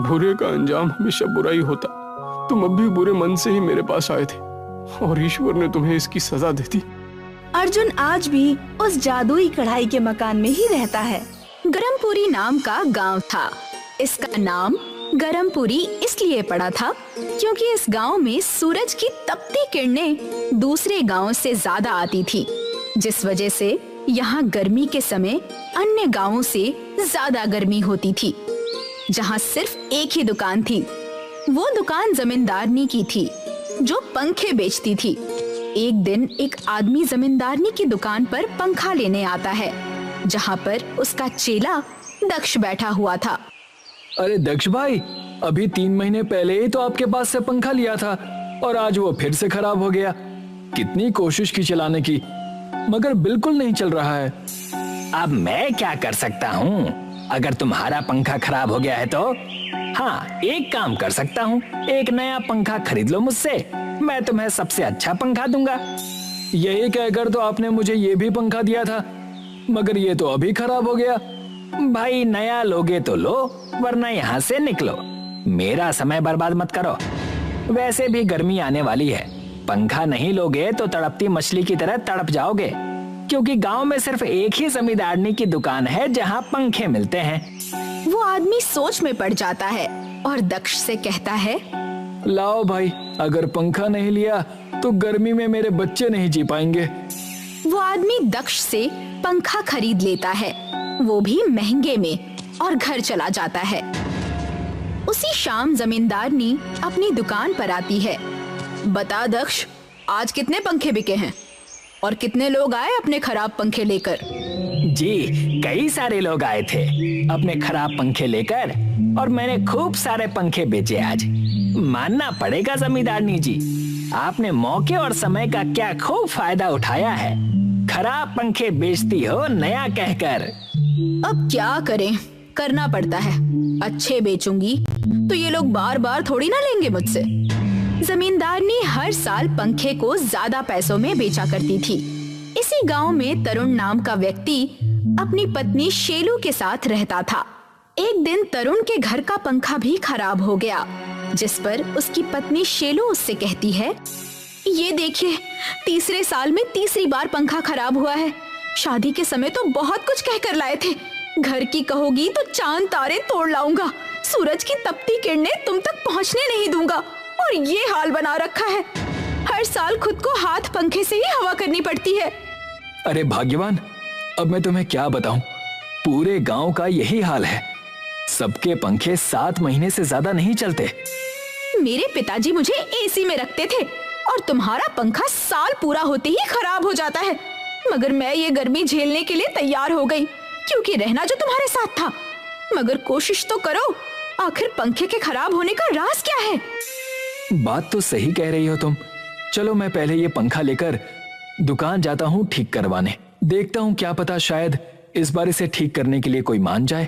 बुरे का अंजाम हमेशा बुरा ही होता। तुम अब भी बुरे मन से ही मेरे पास आए थे और ईश्वर ने तुम्हें इसकी सजा दे दी। अर्जुन आज भी उस जादुई कढ़ाई के मकान में ही रहता है। गरमपुरी नाम का गांव था। इसका नाम गरमपुरी इसलिए पड़ा था क्योंकि इस गांव में सूरज की तपती किरणें दूसरे गांवों से ज्यादा आती थी, जिस वजह से यहाँ गर्मी के समय अन्य गांवों से ज्यादा गर्मी होती थी। जहाँ सिर्फ एक ही दुकान थी। वो दुकान जमींदारनी की थी जो पंखे बेचती थी। एक दिन एक आदमी जमींदारनी की दुकान पर पंखा लेने आता है, जहाँ पर उसका चेला दक्ष बैठा हुआ था। अरे दक्ष भाई, अभी 3 महीने पहले ही तो आपके पास से पंखा लिया था और आज वो फिर से खराब हो गया। कितनी कोशिश की चलाने की, मगर बिल्कुल नहीं चल रहा है। अब मैं क्या कर सकता हूँ? अगर तुम्हारा पंखा खराब हो गया है तो हाँ, एक काम कर सकता हूँ, एक नया पंखा खरीद लो मुझसे, मैं तुम्हें सबसे अच्छा पंखा दूंगा। यही कहकर तो आपने मुझे ये भी पंखा दिया था, मगर ये तो अभी खराब हो गया। भाई नया लोगे तो लो, वरना यहाँ से निकलो। मेरा समय बर्बाद मत करो। वैसे भी गर्मी आने वाली है, पंखा नहीं लोगे तो तड़पती मछली की तरह तड़प जाओगे, क्योंकि गांव में सिर्फ एक ही जमींदारनी की दुकान है जहां पंखे मिलते हैं। वो आदमी सोच में पड़ जाता है और दक्ष से कहता है, लाओ भाई, अगर पंखा नहीं लिया तो गर्मी में मेरे बच्चे नहीं जी पाएंगे। वो आदमी दक्ष से पंखा खरीद लेता है, वो भी महंगे में, और घर चला जाता है। उसी शाम जमींदारनी अपनी दुकान पर आती है। बता दक्ष, आज कितने पंखे बिके हैं और कितने लोग आए अपने खराब पंखे लेकर? जी, कई सारे लोग आए थे अपने खराब पंखे लेकर, और मैंने खूब सारे पंखे बेचे आज। मानना पड़ेगा जमींदारनी जी, आपने मौके और समय का क्या खूब फायदा उठाया है। खराब पंखे बेचती हो नया कहकर। अब क्या करें, करना पड़ता है। अच्छे बेचूंगी तो ये लोग बार बार थोड़ी ना लेंगे मुझसे। जमींदारनी हर साल पंखे को ज्यादा पैसों में बेचा करती थी। इसी गांव में तरुण नाम का व्यक्ति अपनी पत्नी शेलू के साथ रहता था। एक दिन तरुण के घर का पंखा भी खराब हो गया, जिस पर उसकी पत्नी शेलू उससे कहती है, ये देखिए, तीसरे साल में तीसरी बार पंखा खराब हुआ है। शादी के समय तो बहुत कुछ कहकर लाए थे, घर की कहोगी तो चांद तारे तोड़ लाऊंगा, सूरज की तपती किरणें तुम तक पहुंचने नहीं दूंगा, और ये हाल बना रखा है। हर साल खुद को हाथ पंखे से ही हवा करनी पड़ती है। अरे भाग्यवान, अब मैं तुम्हें क्या बताऊं, पूरे गांव का यही हाल है। सबके पंखे 7 महीने से ज्यादा नहीं चलते। मेरे पिताजी मुझे एसी में रखते थे और तुम्हारा पंखा साल पूरा होते ही खराब हो जाता है। मगर मैं ये गर्मी झेलने के लिए तैयार हो गई, क्योंकि रहना जो तुम्हारे साथ था। मगर कोशिश तो करो, आखिर पंखे के खराब होने का राज क्या है? बात तो सही कह रही हो तुम। चलो मैं पहले ये पंखा लेकर दुकान जाता हूँ ठीक करवाने। देखता हूँ, क्या पता शायद इस बार इसे ठीक करने के लिए कोई मान जाए।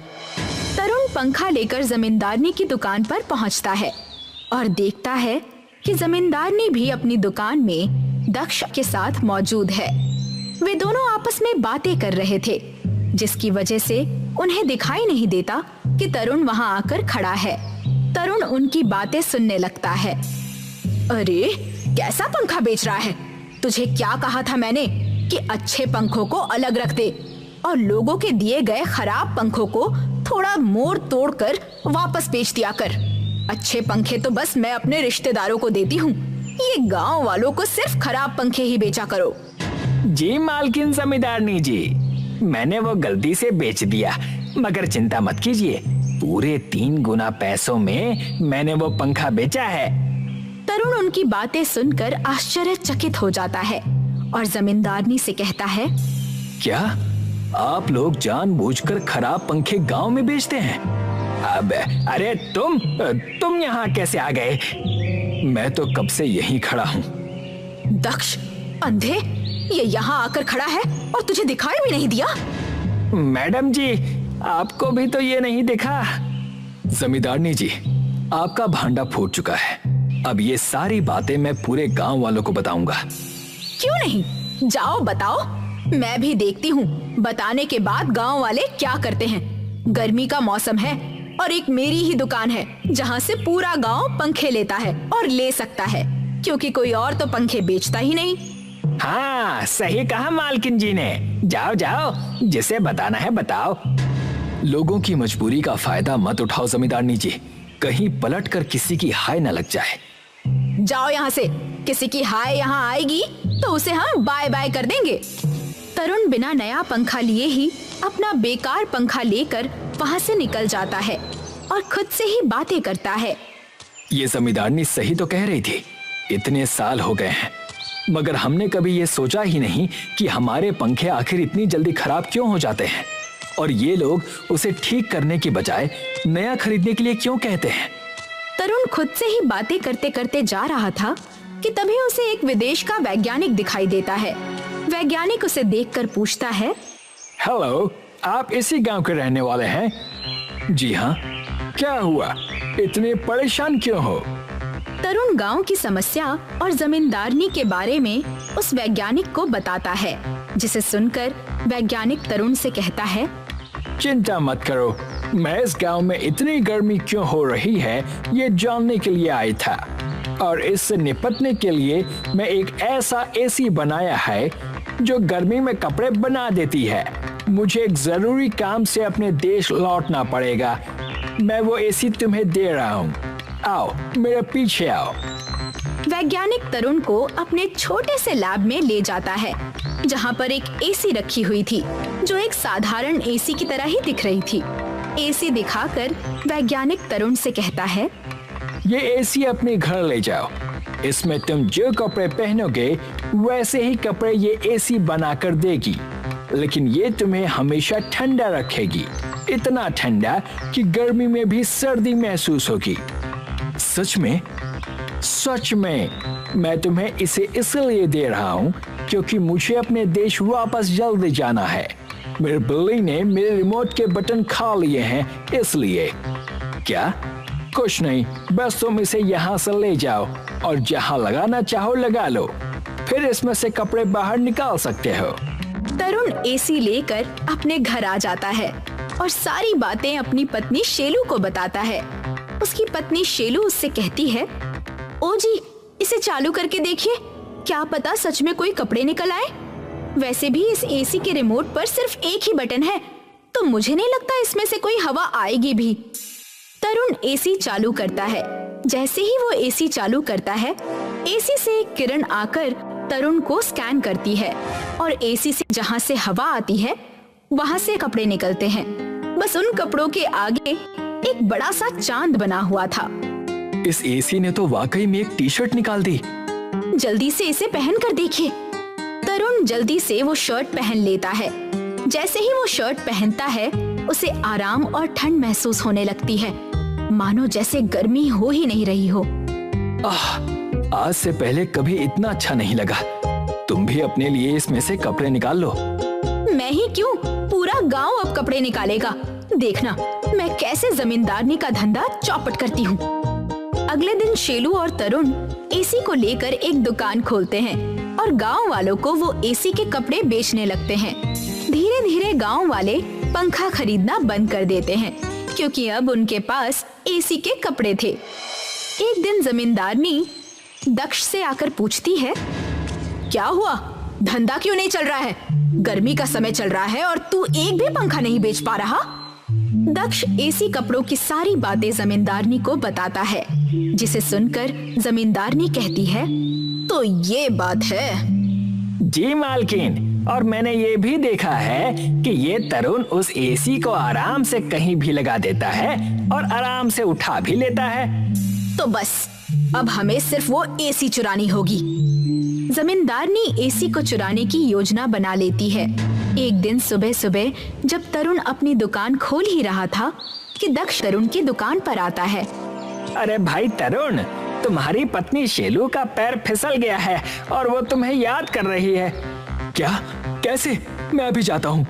तरुण पंखा लेकर जमींदारनी की दुकान पर पहुँचता है और देखता है कि जमींदारनी भी अपनी दुकान में दक्ष के साथ मौजूद है। वे दोनों आपस में बातें कर रहे थे, जिसकी वजह से उन्हें दिखाई नहीं देता कि तरुण वहां आकर खड़ा है। तरुण उनकी बातें सुनने लगता है। अरे, कैसा पंखा बेच रहा है? तुझे क्या कहा था मैंने कि अच्छे पंखों को अलग रख दे और लोगों के दिए गए खराब पंखों को थोड़ा मोड़ तोड़ कर वापस बेच दिया कर। अच्छे पंखे तो बस मैं अपने रिश्तेदारों को देती हूँ, ये गांव वालों को सिर्फ खराब पंखे ही बेचा करो। जी मालकिन जमींदारनी जी, मैंने वो गलती से बेच दिया, मगर चिंता मत कीजिए, पूरे 3 गुना पैसों में मैंने वो पंखा बेचा है। तरुण उनकी बातें सुनकर आश्चर्यचकित हो जाता है और जमींदारनी से कहता है, क्या आप लोग जानबूझकर खराब पंखे गांव में बेचते हैं? अब अरे तुम यहाँ कैसे आ गए? मैं तो कब से यहीं खड़ा हूँ। दक्ष, अंधे, ये यहाँ आकर खड़ा है और तुझे दिखाई भी नहीं दिया? मैडम जी, आपको भी तो ये नहीं दिखा। जमींदारनी जी, आपका भांडा फूट चुका है। अब ये सारी बातें मैं पूरे गांव वालों को बताऊंगा। क्यों नहीं, जाओ बताओ, मैं भी देखती हूँ बताने के बाद गांव वाले क्या करते हैं। गर्मी का मौसम है और एक मेरी ही दुकान है जहाँ से पूरा गांव पंखे लेता है और ले सकता है, क्योंकि कोई और तो पंखे बेचता ही नहीं। हाँ, सही कहा मालकिन जी ने। जाओ जाओ, जिसे बताना है बताओ। लोगों की मजबूरी का फायदा मत उठाओ जमींदारनी जी, कहीं पलट कर किसी की हाय न लग जाए। जाओ यहाँ से, किसी की हाय यहाँ आएगी तो उसे हम बाय बाय कर देंगे। तरुण बिना नया पंखा लिए ही अपना बेकार पंखा लेकर वहाँ से निकल जाता है और खुद से ही बातें करता है। ये जमींदारनी सही तो कह रही थी, इतने साल हो गए हैं, मगर हमने कभी ये सोचा ही नहीं कि हमारे पंखे आखिर इतनी जल्दी खराब क्यों हो जाते हैं, और ये लोग उसे ठीक करने की बजाय नया खरीदने के लिए क्यों कहते हैं। तरुण खुद से ही बातें करते करते जा रहा था कि तभी उसे एक विदेश का वैज्ञानिक दिखाई देता है। वैज्ञानिक उसे देखकर पूछता है, हेलो, आप इसी गांव के रहने वाले हैं? जी हाँ। क्या हुआ, इतने परेशान क्यों हो? तरुण गांव की समस्या और जमींदारनी के बारे में उस वैज्ञानिक को बताता है, जिसे सुनकर वैज्ञानिक तरुण से कहता है, चिंता मत करो, मैं इस गांव में इतनी गर्मी क्यों हो रही है ये जानने के लिए आई था, और इससे निपटने के लिए मैं एक ऐसा एसी बनाया है जो गर्मी में कपड़े बना देती है। मुझे एक जरूरी काम से अपने देश लौटना पड़ेगा, मैं वो एसी तुम्हें दे रहा हूँ। आओ मेरे पीछे आओ। वैज्ञानिक तरुण को अपने छोटे से लैब में ले जाता है, जहाँ पर एक एसी रखी हुई थी, जो एक साधारण एसी की तरह ही दिख रही थी। एसी दिखाकर वैज्ञानिक तरुण से कहता है, ये एसी अपने घर ले जाओ। इसमें तुम जो कपड़े पहनोगे वैसे ही कपड़े ये एसी बनाकर देगी, लेकिन ये तुम्हें हमेशा ठंडा रखेगी, इतना ठंडा कि गर्मी में भी सर्दी महसूस होगी। सच में मैं तुम्हें इसे इसलिए दे रहा हूँ क्योंकि मुझे अपने देश वापस जल्दी जाना है। मेरी बिल्ली ने मेरे रिमोट के बटन खा लिए हैं, इसलिए। क्या? कुछ नहीं, बस तुम इसे यहाँ से ले जाओ और जहाँ लगाना चाहो लगा लो, फिर इसमें से कपड़े बाहर निकाल सकते हो। तरुण एसी लेकर अपने घर आ जाता है और सारी बातें अपनी पत्नी शेलू को बताता है। उसकी पत्नी शेलू उससे कहती है, ओ जी, इसे चालू करके देखिए, क्या पता सच में कोई कपड़े निकल आए। वैसे भी इस एसी के रिमोट पर सिर्फ एक ही बटन है, तो मुझे नहीं लगता इसमें से कोई हवा आएगी भी। तरुण एसी चालू करता है। जैसे ही वो एसी चालू करता है, एसी से एक किरण आकर तरुण को स्कैन करती है और एसी से जहाँ से हवा आती है वहाँ से कपड़े निकलते हैं। बस उन कपड़ों के आगे एक बड़ा सा चांद बना हुआ था। इस एसी ने तो वाकई में एक टी शर्ट निकाल दी। जल्दी से इसे पहन कर देखिए। तरुण जल्दी से वो शर्ट पहन लेता है। जैसे ही वो शर्ट पहनता है, उसे आराम और ठंड महसूस होने लगती है, मानो जैसे गर्मी हो ही नहीं रही हो। आज से पहले कभी इतना अच्छा नहीं लगा। तुम भी अपने लिए इसमें से कपड़े निकाल लो। मैं ही क्यों, पूरा गांव अब कपड़े निकालेगा। देखना मैं कैसे जमींदारनी का धंधा चौपट करती हूँ। अगले दिन शेलू और तरुण एसी को लेकर एक दुकान खोलते हैं और गांव वालों को वो एसी के कपड़े बेचने लगते हैं। धीरे धीरे गांव वाले पंखा खरीदना बंद कर देते हैं, क्योंकि अब उनके पास एसी के कपड़े थे। एक दिन जमींदारनी दक्ष से आकर पूछती है, क्या हुआ, धंधा क्यों नहीं चल रहा है? गर्मी का समय चल रहा है और तू एक भी पंखा नहीं बेच पा रहा। दक्ष एसी कपड़ों की सारी बातें जमींदारनी को बताता है, जिसे सुनकर जमींदारनी कहती है, तो ये बात है। जी मालकिन, और मैंने ये भी देखा है कि ये तरुण उस एसी को आराम से कहीं भी लगा देता है और आराम से उठा भी लेता है। तो बस अब हमें सिर्फ वो एसी चुरानी होगी। जमींदारनी एसी को चुराने की योजना बना लेती है। एक दिन सुबह सुबह जब तरुण अपनी दुकान खोल ही रहा था कि दक्ष तरुण की दुकान पर आता है। अरे भाई तरुण, तुम्हारी पत्नी शेलू का पैर फिसल गया है और वो तुम्हें याद कर रही है। क्या? कैसे? मैं अभी जाता हूँ।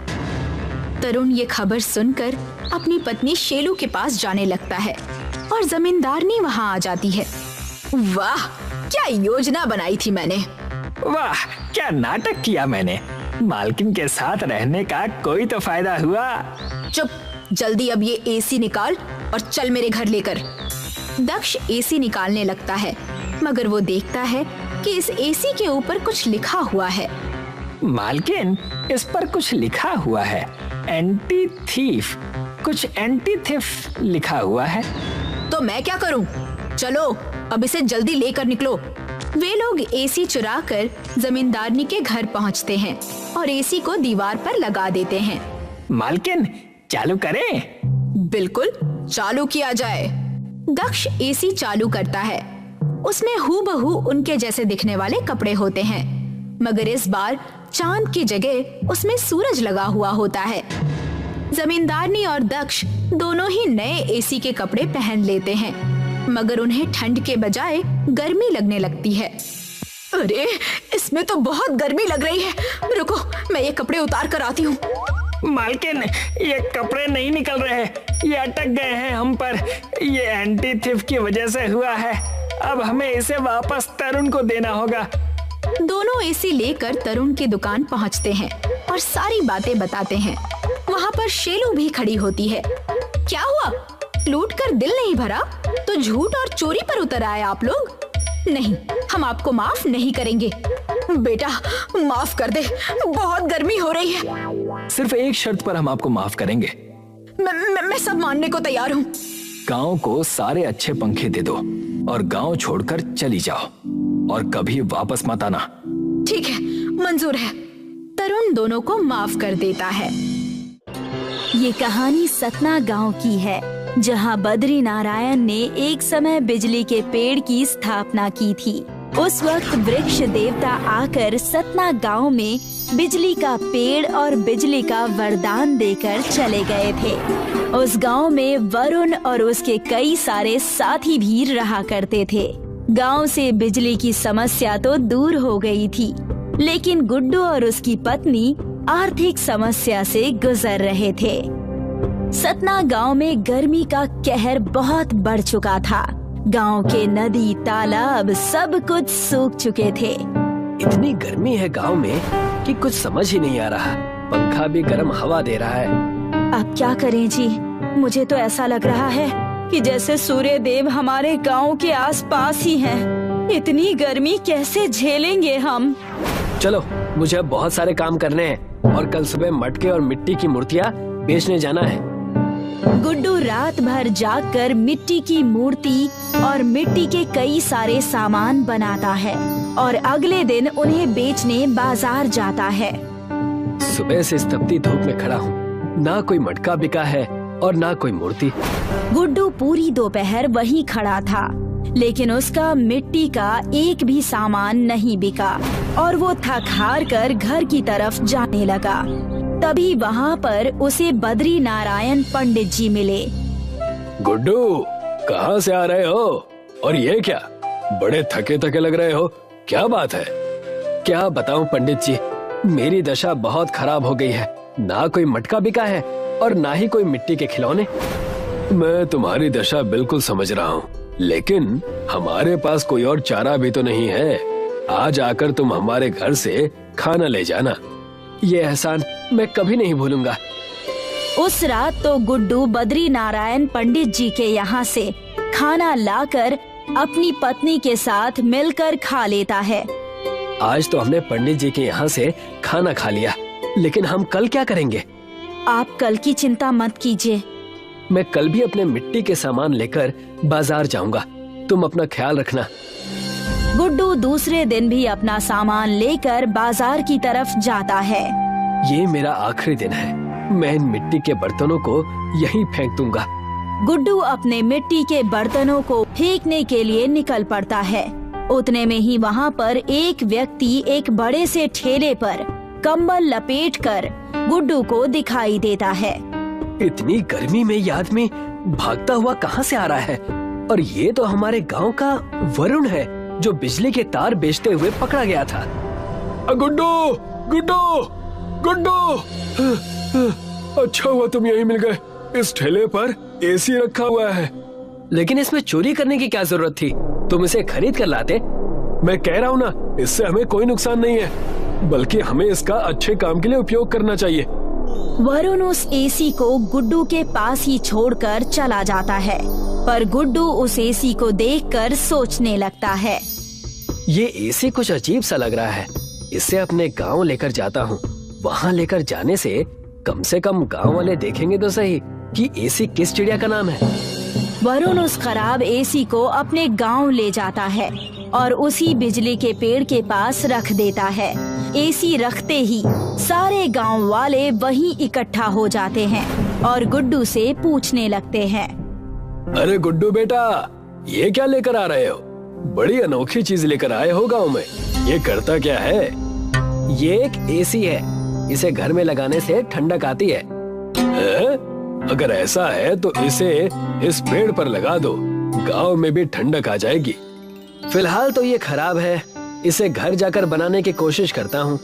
तरुण ये खबर सुनकर अपनी पत्नी शेलू के पास जाने लगता है और जमींदारनी वहाँ आ जाती है। वाह, क्या योजना बनाई थी मैंने। वाह, क्या नाटक किया मैंने। मालकिन के साथ रहने का कोई तो फायदा हुआ। चुप, जल्दी अब ये एसी निकाल और चल मेरे घर लेकर। दक्ष एसी निकालने लगता है, मगर वो देखता है कि इस एसी के ऊपर कुछ लिखा हुआ है। मालकिन, इस पर कुछ लिखा हुआ है, एंटी थीफ। कुछ एंटी थीफ लिखा हुआ है। तो मैं क्या करूं? चलो अब इसे जल्दी लेकर निकलो। वे लोग एसी चुराकर जमींदारनी के घर पहुंचते हैं और एसी को दीवार पर लगा देते हैं। मालकिन, चालू करें? बिल्कुल, चालू किया जाए। दक्ष एसी चालू करता है। उसमें हूबहू उनके जैसे दिखने वाले कपड़े होते हैं, मगर इस बार चांद की जगह उसमें सूरज लगा हुआ होता है। जमींदारनी और दक्ष दोनों ही नए एसी के कपड़े पहन लेते हैं, मगर उन्हें ठंड के बजाय गर्मी लगने लगती है। अरे, इसमें तो बहुत गर्मी लग रही है। रुको, मैं ये कपड़े उतार कर आती हूँ। मालकिन, ये कपड़े नहीं निकल रहे, ये अटक गए हैं हम पर। ये एंटी थीफ की वजह से हुआ है। अब हमें इसे वापस तरुण को देना होगा। दोनों एसी लेकर तरुण की दुकान पहुंचते हैं और सारी बातें बताते हैं। वहाँ पर शेलू भी खड़ी होती है। क्या हुआ, लूट कर दिल नहीं भरा तो झूठ और चोरी पर उतर आए आप लोग? नहीं, हम आपको माफ नहीं करेंगे। बेटा माफ कर दे, बहुत गर्मी हो रही है। सिर्फ एक शर्त पर हम आपको माफ करेंगे। मैं सब मानने को तैयार हूँ। गांव को सारे अच्छे पंखे दे दो और गांव छोड़कर चली जाओ और कभी वापस मत आना। ठीक है, मंजूर है। तरुण दोनों को माफ कर देता है। ये कहानी सतना गांव की है, जहां बद्री नारायण ने एक समय बिजली के पेड़ की स्थापना की थी। उस वक्त वृक्ष देवता आकर सतना गांव में बिजली का पेड़ और बिजली का वरदान देकर चले गए थे। उस गांव में वरुण और उसके कई सारे साथी भी रहा करते थे। गांव से बिजली की समस्या तो दूर हो गई थी, लेकिन गुड्डू और उसकी पत्नी आर्थिक समस्या से गुजर रहे थे। सतना गांव में गर्मी का कहर बहुत बढ़ चुका था। गांव के नदी, तालाब सब कुछ सूख चुके थे। इतनी गर्मी है गांव में कि कुछ समझ ही नहीं आ रहा। पंखा भी गर्म हवा दे रहा है। अब क्या करें जी? मुझे तो ऐसा लग रहा है कि जैसे सूर्य देव हमारे गांव के आसपास ही हैं। इतनी गर्मी कैसे झेलेंगे हम? चलो, मुझे अब बहुत सारे काम करने हैं और कल सुबह मटके और मिट्टी की मूर्तियाँ बेचने जाना है। गुड्डू रात भर जागकर मिट्टी की मूर्ति और मिट्टी के कई सारे सामान बनाता है और अगले दिन उन्हें बेचने बाजार जाता है। सुबह से इस तपती धूप में खड़ा हूँ, ना कोई मटका बिका है और ना कोई मूर्ति। गुड्डू पूरी दोपहर वहीं खड़ा था, लेकिन उसका मिट्टी का एक भी सामान नहीं बिका और वो थक हार कर घर की तरफ जाने लगा। तभी वहाँ पर उसे बद्री नारायण पंडित जी मिले। गुड्डू, कहाँ से आ रहे हो? और ये क्या, बड़े थके थके लग रहे हो, क्या बात है? क्या बताऊं पंडित जी, मेरी दशा बहुत खराब हो गई है। ना कोई मटका बिका है और ना ही कोई मिट्टी के खिलौने। मैं तुम्हारी दशा बिल्कुल समझ रहा हूँ, लेकिन हमारे पास कोई और चारा भी तो नहीं है। आज आकर तुम हमारे घर से खाना ले जाना। ये एहसान मैं कभी नहीं भूलूंगा। उस रात तो गुड्डू बद्री नारायण पंडित जी के यहाँ से खाना लाकर अपनी पत्नी के साथ मिलकर खा लेता है। आज तो हमने पंडित जी के यहाँ से खाना खा लिया, लेकिन हम कल क्या करेंगे? आप कल की चिंता मत कीजिए। मैं कल भी अपने मिट्टी के सामान लेकर बाजार जाऊंगा। तुम अपना ख्याल रखना। गुड्डू दूसरे दिन भी अपना सामान लेकर बाजार की तरफ जाता है। ये मेरा आखिरी दिन है। मैं इन मिट्टी के बर्तनों को यहीं फेंक दूंगा। गुड्डू अपने मिट्टी के बर्तनों को फेंकने के लिए निकल पड़ता है। उतने में ही वहाँ पर एक व्यक्ति एक बड़े से ठेले पर कंबल लपेटकर गुड्डू को दिखाई देता है। इतनी गर्मी में ये आदमी भागता हुआ कहाँ से आ रहा है? और ये तो हमारे गांव का वरुण है, जो बिजली के तार बेचते हुए पकड़ा गया था। गुड्डू, गुड्डू, गुड्डू! अच्छा हुआ तुम यहीं मिल गए। इस ठेले पर एसी रखा हुआ है। लेकिन इसमें चोरी करने की क्या जरूरत थी? तुम इसे खरीद कर लाते। मैं कह रहा हूँ ना, इससे हमें कोई नुकसान नहीं है, बल्कि हमें इसका अच्छे काम के लिए उपयोग करना चाहिए। वरुण उस एसी को गुड्डू के पास ही छोड़कर चला जाता है, पर गुड्डू उस एसी को देखकर सोचने लगता है। ये एसी कुछ अजीब सा लग रहा है। इसे अपने गांव लेकर जाता हूँ। वहाँ लेकर जाने से कम गांव वाले देखेंगे तो सही कि एसी किस चिड़िया का नाम है। वरुण उस खराब एसी को अपने गांव ले जाता है और उसी बिजली के पेड़ के पास रख देता है। एसी रखते ही सारे गांव वाले वहीं इकट्ठा हो जाते हैं और गुड्डू से पूछने लगते हैं। अरे गुड्डू बेटा, ये क्या लेकर आ रहे हो? बड़ी अनोखी चीज लेकर आए हो गांव में। ये करता क्या है? ये एक एसी है। इसे घर में लगाने से ठंडक आती है। अगर ऐसा है तो इसे इस पेड़ पर लगा दो, गांव में भी ठंडक आ जाएगी। फिलहाल तो ये खराब है। इसे घर जाकर बनाने की कोशिश करता हूँ।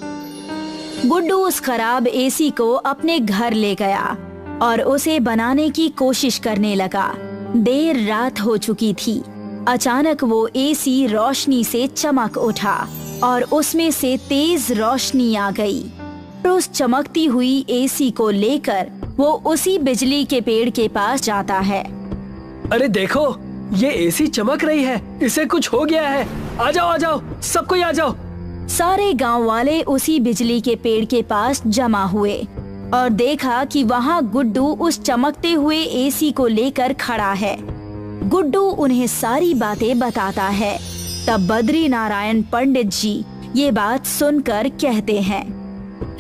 गुड्डू उस खराब एसी को अपने घर ले गया और उसे बनाने की कोशिश करने लगा। देर रात हो चुकी थी। अचानक वो एसी रोशनी से चमक उठा और उसमें से तेज रोशनी आ गई। उस चमकती हुई एसी को लेकर वो उसी बिजली के पेड़ के पास जाता है। अरे देखो, ये एसी चमक रही है। इसे कुछ हो गया है। आ जाओ, आ जाओ, सब कोई आ जाओ। सारे गांव वाले उसी बिजली के पेड़ के पास जमा हुए और देखा कि वहाँ गुड्डू उस चमकते हुए एसी को लेकर खड़ा है। गुड्डू उन्हें सारी बातें बताता है। तब बद्री नारायण पंडित जी ये बात सुनकर कहते हैं,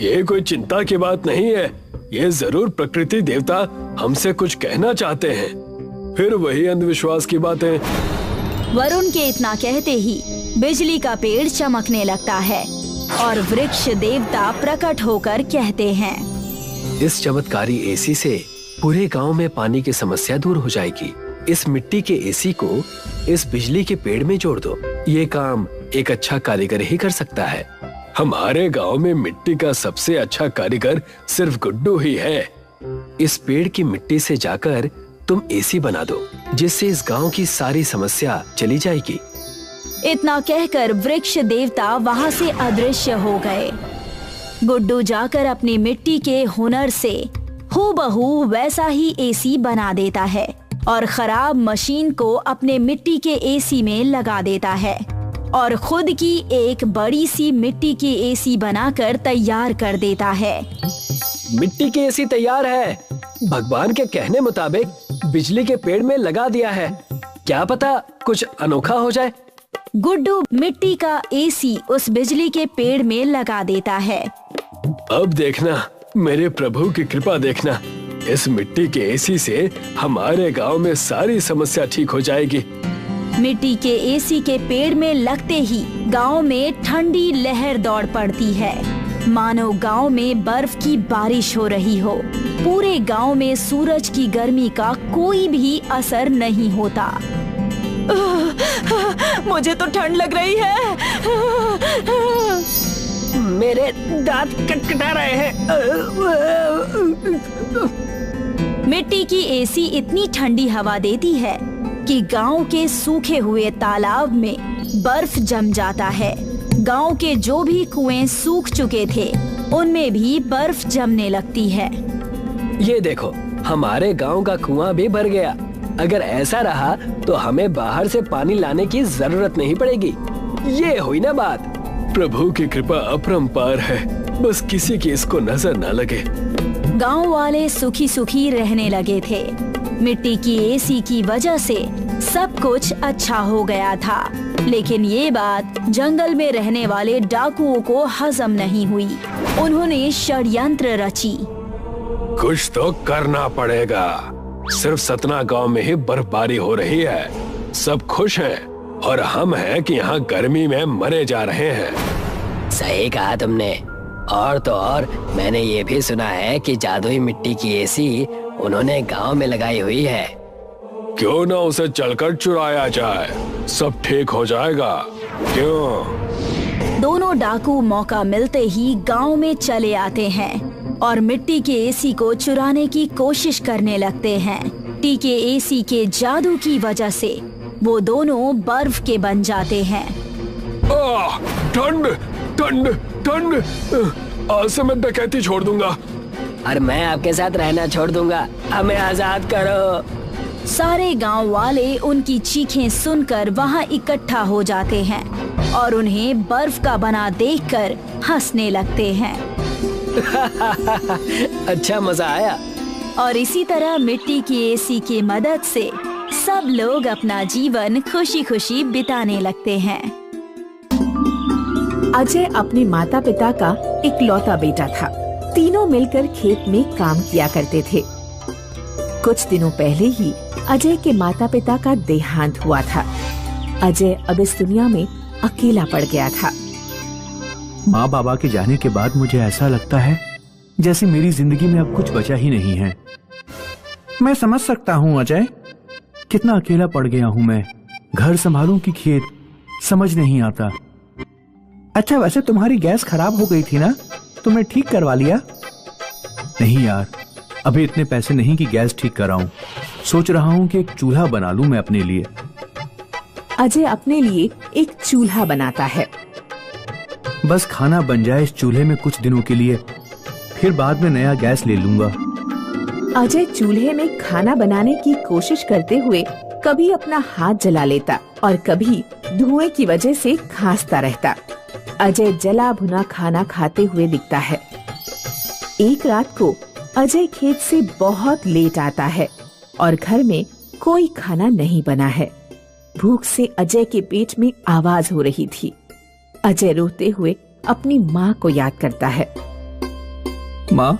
ये कोई चिंता की बात नहीं है। ये जरूर प्रकृति देवता हमसे कुछ कहना चाहते हैं। फिर वही अंधविश्वास की बातें। वरुण के इतना कहते ही बिजली का पेड़ चमकने लगता है और वृक्ष देवता प्रकट होकर कहते हैं, इस चमत्कारी एसी से पूरे गांव में पानी की समस्या दूर हो जाएगी। इस मिट्टी के एसी को इस बिजली के पेड़ में जोड़ दो। ये काम एक अच्छा कारीगर ही कर सकता है। हमारे गांव में मिट्टी का सबसे अच्छा कारीगर सिर्फ गुड्डू ही है। इस पेड़ की मिट्टी से जाकर तुम एसी बना दो, जिससे इस गांव की सारी समस्या चली जाएगी। इतना कहकर वृक्ष देवता वहाँ से अदृश्य हो गए। गुड्डू जाकर अपनी मिट्टी के हुनर से हूबहू वैसा ही एसी बना देता है और खराब मशीन को अपने मिट्टी के एसी में लगा देता है और खुद की एक बड़ी सी मिट्टी की एसी बनाकर तैयार कर देता है। मिट्टी की एसी तैयार है। भगवान के कहने मुताबिक बिजली के पेड़ में लगा दिया है। क्या पता कुछ अनोखा हो जाए। गुड्डू मिट्टी का एसी उस बिजली के पेड़ में लगा देता है। अब देखना, मेरे प्रभु की कृपा देखना। इस मिट्टी के एसी से हमारे गांव में सारी समस्या ठीक हो जाएगी। मिट्टी के एसी के पेड़ में लगते ही गांव में ठंडी लहर दौड़ पड़ती है, मानो गांव में बर्फ की बारिश हो रही हो। पूरे गांव में सूरज की गर्मी का कोई भी असर नहीं होता। मुझे तो ठंड लग रही है। मेरे दांत कटकटा रहे हैं। मिट्टी की एसी इतनी ठंडी हवा देती है कि गांव के सूखे हुए तालाब में बर्फ जम जाता है। गांव के जो भी कुएं सूख चुके थे उनमें भी बर्फ जमने लगती है। ये देखो, हमारे गांव का कुआं भी भर गया। अगर ऐसा रहा तो हमें बाहर से पानी लाने की जरूरत नहीं पड़ेगी। ये हुई ना बात। प्रभु की कृपा अपरंपार है, बस किसी की इसको नजर न लगे। गांव वाले सुखी सुखी रहने लगे थे। मिट्टी की एसी की वजह से सब कुछ अच्छा हो गया था, लेकिन ये बात जंगल में रहने वाले डाकुओं को हजम नहीं हुई। उन्होंने षड्यंत्र रची। कुछ तो करना पड़ेगा। सिर्फ सतना गांव में ही बर्फबारी हो रही है, सब खुश हैं और हम हैं कि यहाँ गर्मी में मरे जा रहे हैं। सही कहा तुमने। और तो और मैंने ये भी सुना है कि जादुई मिट्टी की एसी उन्होंने गांव में लगाई हुई है। क्यों ना उसे चलकर चुराया जाए, सब ठीक हो जाएगा। क्यों? दोनों डाकू मौका मिलते ही गांव में चले आते हैं और मिट्टी के एसी को चुराने की कोशिश करने लगते हैं। मिट्टी के एसी के जादू की वजह से वो दोनों बर्फ के बन जाते हैं। ठंड ठंड ठंड, आज से मैं डकैती छोड़ दूंगा। और मैं आपके साथ रहना छोड़ दूंगा। हमें आजाद करो। सारे गांव वाले उनकी चीखें सुनकर वहां इकट्ठा हो जाते हैं और उन्हें बर्फ का बना देखकर हंसने लगते हैं। अच्छा मजा आया। और इसी तरह मिट्टी की एसी की मदद से सब लोग अपना जीवन खुशी खुशी बिताने लगते हैं। अजय अपने माता पिता का इकलौता बेटा था। तीनों मिलकर खेत में काम किया करते थे। कुछ दिनों पहले ही अजय के माता पिता का देहांत हुआ था। अजय अब इस दुनिया में अकेला पड़ गया था। माँ बाबा के जाने के बाद मुझे ऐसा लगता है जैसे मेरी जिंदगी में अब कुछ बचा ही नहीं है। मैं समझ सकता हूँ अजय, कितना अकेला पड़ गया हूँ मैं। घर संभालूं कि खेत, समझ नहीं आता। अच्छा, वैसे तुम्हारी गैस खराब हो गई थी ना, तुमने ठीक करवा लिया? नहीं यार, अभी इतने पैसे नहीं कि गैस ठीक कराऊं। सोच रहा हूँ कि एक चूल्हा बना लूं मैं अपने लिए। अजय अपने लिए एक चूल्हा बनाता है। बस खाना बन जाए इस चूल्हे में कुछ दिनों के लिए, फिर बाद में नया गैस ले लूंगा। अजय चूल्हे में खाना बनाने की कोशिश करते हुए कभी अपना हाथ जला लेता और कभी धुएं की वजह से खांसता रहता। अजय जला भुना खाना खाते हुए दिखता है। एक रात को अजय खेत से बहुत लेट आता है और घर में कोई खाना नहीं बना है। भूख से अजय के पेट में आवाज हो रही थी। अजय रोते हुए अपनी माँ को याद करता है। माँ,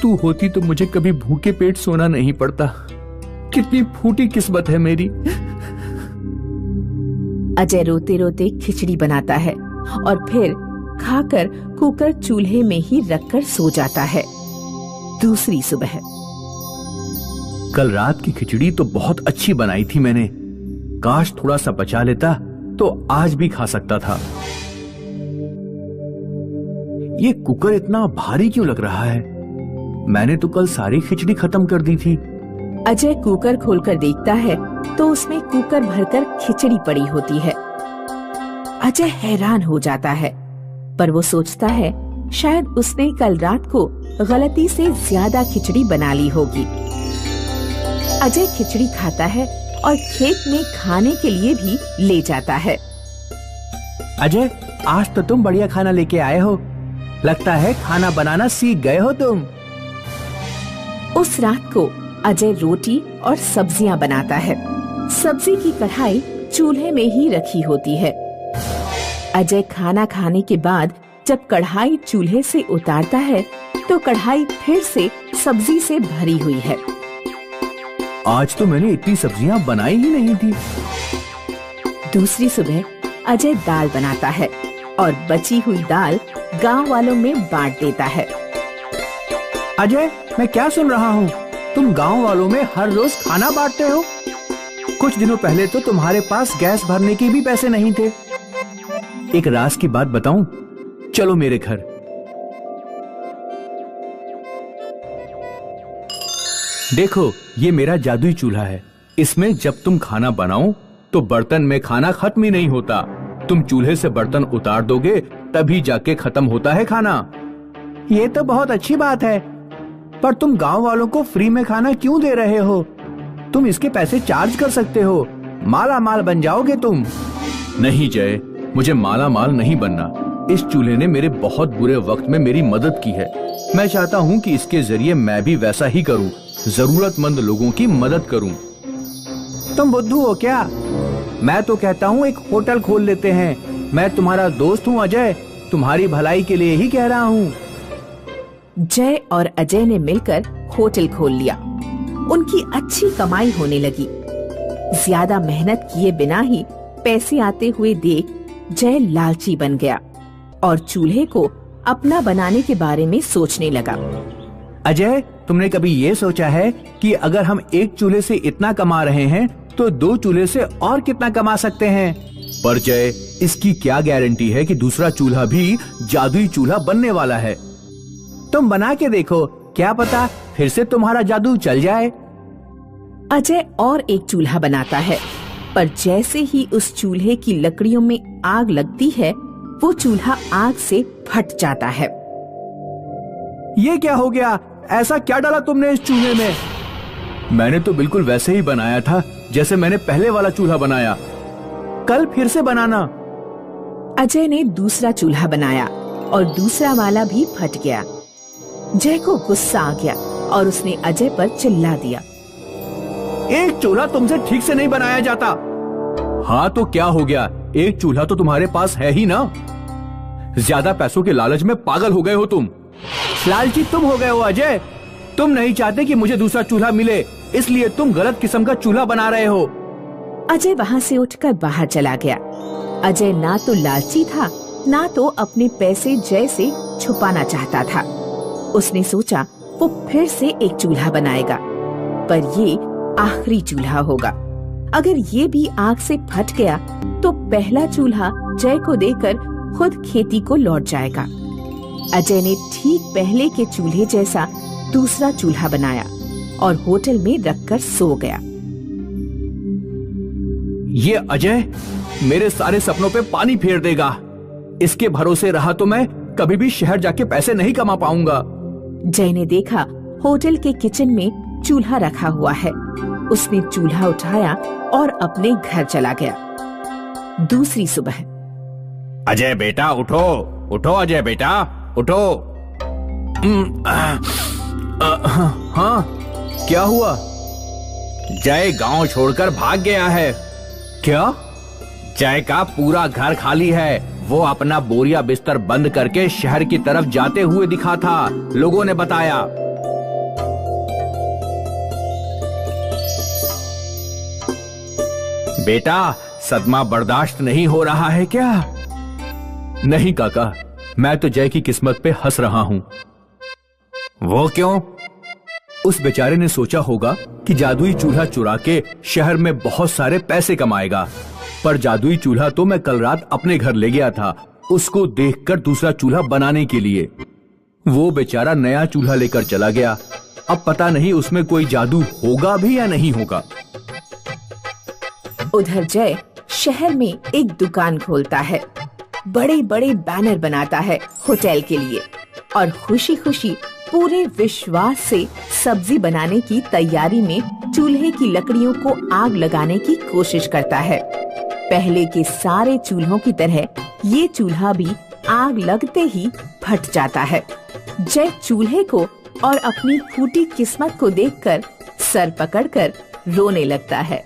तू होती तो मुझे कभी भूखे पेट सोना नहीं पड़ता। कितनी फूटी किस्मत है मेरी। अजय रोते रोते खिचड़ी बनाता है और फिर खाकर कुकर चूल्हे में ही रखकर सो जाता है। दूसरी सुबह। कल रात की खिचड़ी तो बहुत अच्छी बनाई थी मैंने। काश थोड़ा सा बचा लेता तो आज भी खा सकता था। ये कुकर इतना भारी क्यों लग रहा है? मैंने तो कल सारी खिचड़ी खत्म कर दी थी। अजय कुकर खोलकर देखता है तो उसमें कुकर भरकर खिचड़ी पड़ी होती है। अजय हैरान हो जाता है, पर वो सोचता है शायद उसने कल रात को गलती से ज्यादा खिचड़ी बना ली होगी। अजय खिचड़ी खाता है और खेत में खाने के लिए भी ले जाता है। अजय, आज तो तुम बढ़िया खाना लेके आए हो। लगता है खाना बनाना सीख गए हो तुम। उस रात को अजय रोटी और सब्जियां बनाता है। सब्जी की कढ़ाई चूल्हे में ही रखी होती है। अजय खाना खाने के बाद जब कढ़ाई चूल्हे से उतारता है तो कढ़ाई फिर से सब्जी से भरी हुई है। आज तो मैंने इतनी सब्जियां बनाई ही नहीं थी। दूसरी सुबह अजय दाल बनाता है और बची हुई दाल गांव वालों में बांट देता है। अजय, मैं क्या सुन रहा हूँ? तुम गांव वालों में हर रोज खाना बांटते हो। कुछ दिनों पहले तो तुम्हारे पास गैस भरने के भी पैसे नहीं थे। एक राज की बात बताऊं? चलो मेरे घर। देखो, ये मेरा जादुई चूल्हा है। इसमें जब तुम खाना बनाओ तो बर्तन में खाना खत्म ही नहीं होता। तुम चूल्हे से बर्तन उतार दोगे तभी जाके खत्म होता है खाना। ये तो बहुत अच्छी बात है, पर तुम गांव वालों को फ्री में खाना क्यों दे रहे हो? तुम इसके पैसे चार्ज कर सकते हो। माला माल बन जाओगे तुम। नहीं जय, मुझे माला माल नहीं बनना। इस चूल्हे ने मेरे बहुत बुरे वक्त में मेरी मदद की है। मैं चाहता हूँ कि इसके जरिए मैं भी वैसा ही करूँ, जरूरतमंद लोगों की मदद करूँ। तुम बुद्धू हो क्या? मैं तो कहता हूँ एक होटल खोल लेते हैं। मैं तुम्हारा दोस्त हूँ अजय, तुम्हारी भलाई के लिए ही कह रहा हूँ। जय और अजय ने मिलकर होटल खोल लिया। उनकी अच्छी कमाई होने लगी। ज्यादा मेहनत किए बिना ही पैसे आते हुए देख जय लालची बन गया और चूल्हे को अपना बनाने के बारे में सोचने लगा। अजय, तुमने कभी ये सोचा है कि अगर हम एक चूल्हे से इतना कमा रहे हैं तो दो चूल्हे से और कितना कमा सकते हैं? पर जय, इसकी क्या गारंटी है कि दूसरा चूल्हा भी जादुई चूल्हा बनने वाला है? तुम बना के देखो, क्या पता फिर से तुम्हारा जादू चल जाए। अजय और एक चूल्हा बनाता है, पर जैसे ही उस चूल्हे की लकड़ियों में आग लगती है वो चूल्हा आग से फट जाता है। ये क्या हो गया? ऐसा क्या डाला तुमने इस चूल्हे में? मैंने तो बिल्कुल वैसे ही बनाया था जैसे मैंने पहले वाला चूल्हा बनाया। कल फिर से बनाना। अजय ने दूसरा चूल्हा बनाया और दूसरा वाला भी फट गया। जय को गुस्सा आ गया और उसने अजय पर चिल्ला दिया। एक चूल्हा तुमसे ठीक से नहीं बनाया जाता। हाँ तो क्या हो गया? एक चूल्हा तो तुम्हारे पास है ही ना। ज्यादा पैसों के लालच में पागल हो गए हो तुम। लालची तुम हो गए हो अजय। तुम नहीं चाहते कि मुझे दूसरा चूल्हा मिले, इसलिए तुम गलत किस्म का चूल्हा बना रहे हो। अजय वहाँ से उठकर बाहर चला गया। अजय ना तो लालची था, ना तो अपने पैसे जय से छुपाना चाहता था। उसने सोचा वो फिर से एक चूल्हा बनाएगा, पर ये आखिरी चूल्हा होगा। अगर ये भी आग से फट गया तो पहला चूल्हा जय को देकर खुद खेती को लौट जाएगा। अजय ने ठीक पहले के चूल्हे जैसा दूसरा चूल्हा बनाया और होटल में रखकर सो गया। ये अजय मेरे सारे सपनों पे पानी फेर देगा। इसके भरोसे रहा तो मैं कभी भी शहर जाके पैसे नहीं कमा पाऊंगा। जय ने देखा होटल के किचन में चूल्हा रखा हुआ है। उसने चूल्हा उठाया और अपने घर चला गया। दूसरी सुबह। अजय बेटा उठो, उठो अजय बेटा उठो। हाँ, क्या हुआ? जय गांव छोड़कर भाग गया है। क्या? जय का पूरा घर खाली है। वो अपना बोरिया बिस्तर बंद करके शहर की तरफ जाते हुए दिखा था, लोगों ने बताया। बेटा, सदमा बर्दाश्त नहीं हो रहा है क्या? नहीं काका, मैं तो जय की किस्मत पे हंस रहा हूं। वो क्यों? उस बेचारे ने सोचा होगा कि जादुई चूल्हा चुरा के शहर में बहुत सारे पैसे कमाएगा, पर जादुई चूल्हा तो मैं कल रात अपने घर ले गया था, उसको देखकर दूसरा चूल्हा बनाने के लिए। वो बेचारा नया चूल्हा लेकर चला गया। अब पता नहीं उसमें कोई जादू होगा भी या नहीं होगा। उधर जय शहर में एक दुकान खोलता है, बड़े बड़े बैनर बनाता है होटल के लिए और खुशी खुशी पूरे विश्वास से सब्जी बनाने की तैयारी में चूल्हे की लकड़ियों को आग लगाने की कोशिश करता है। पहले के सारे चूल्हों की तरह ये चूल्हा भी आग लगते ही फट जाता है। जय चूल्हे को और अपनी फूटी किस्मत को देखकर सर पकड़कर रोने लगता है।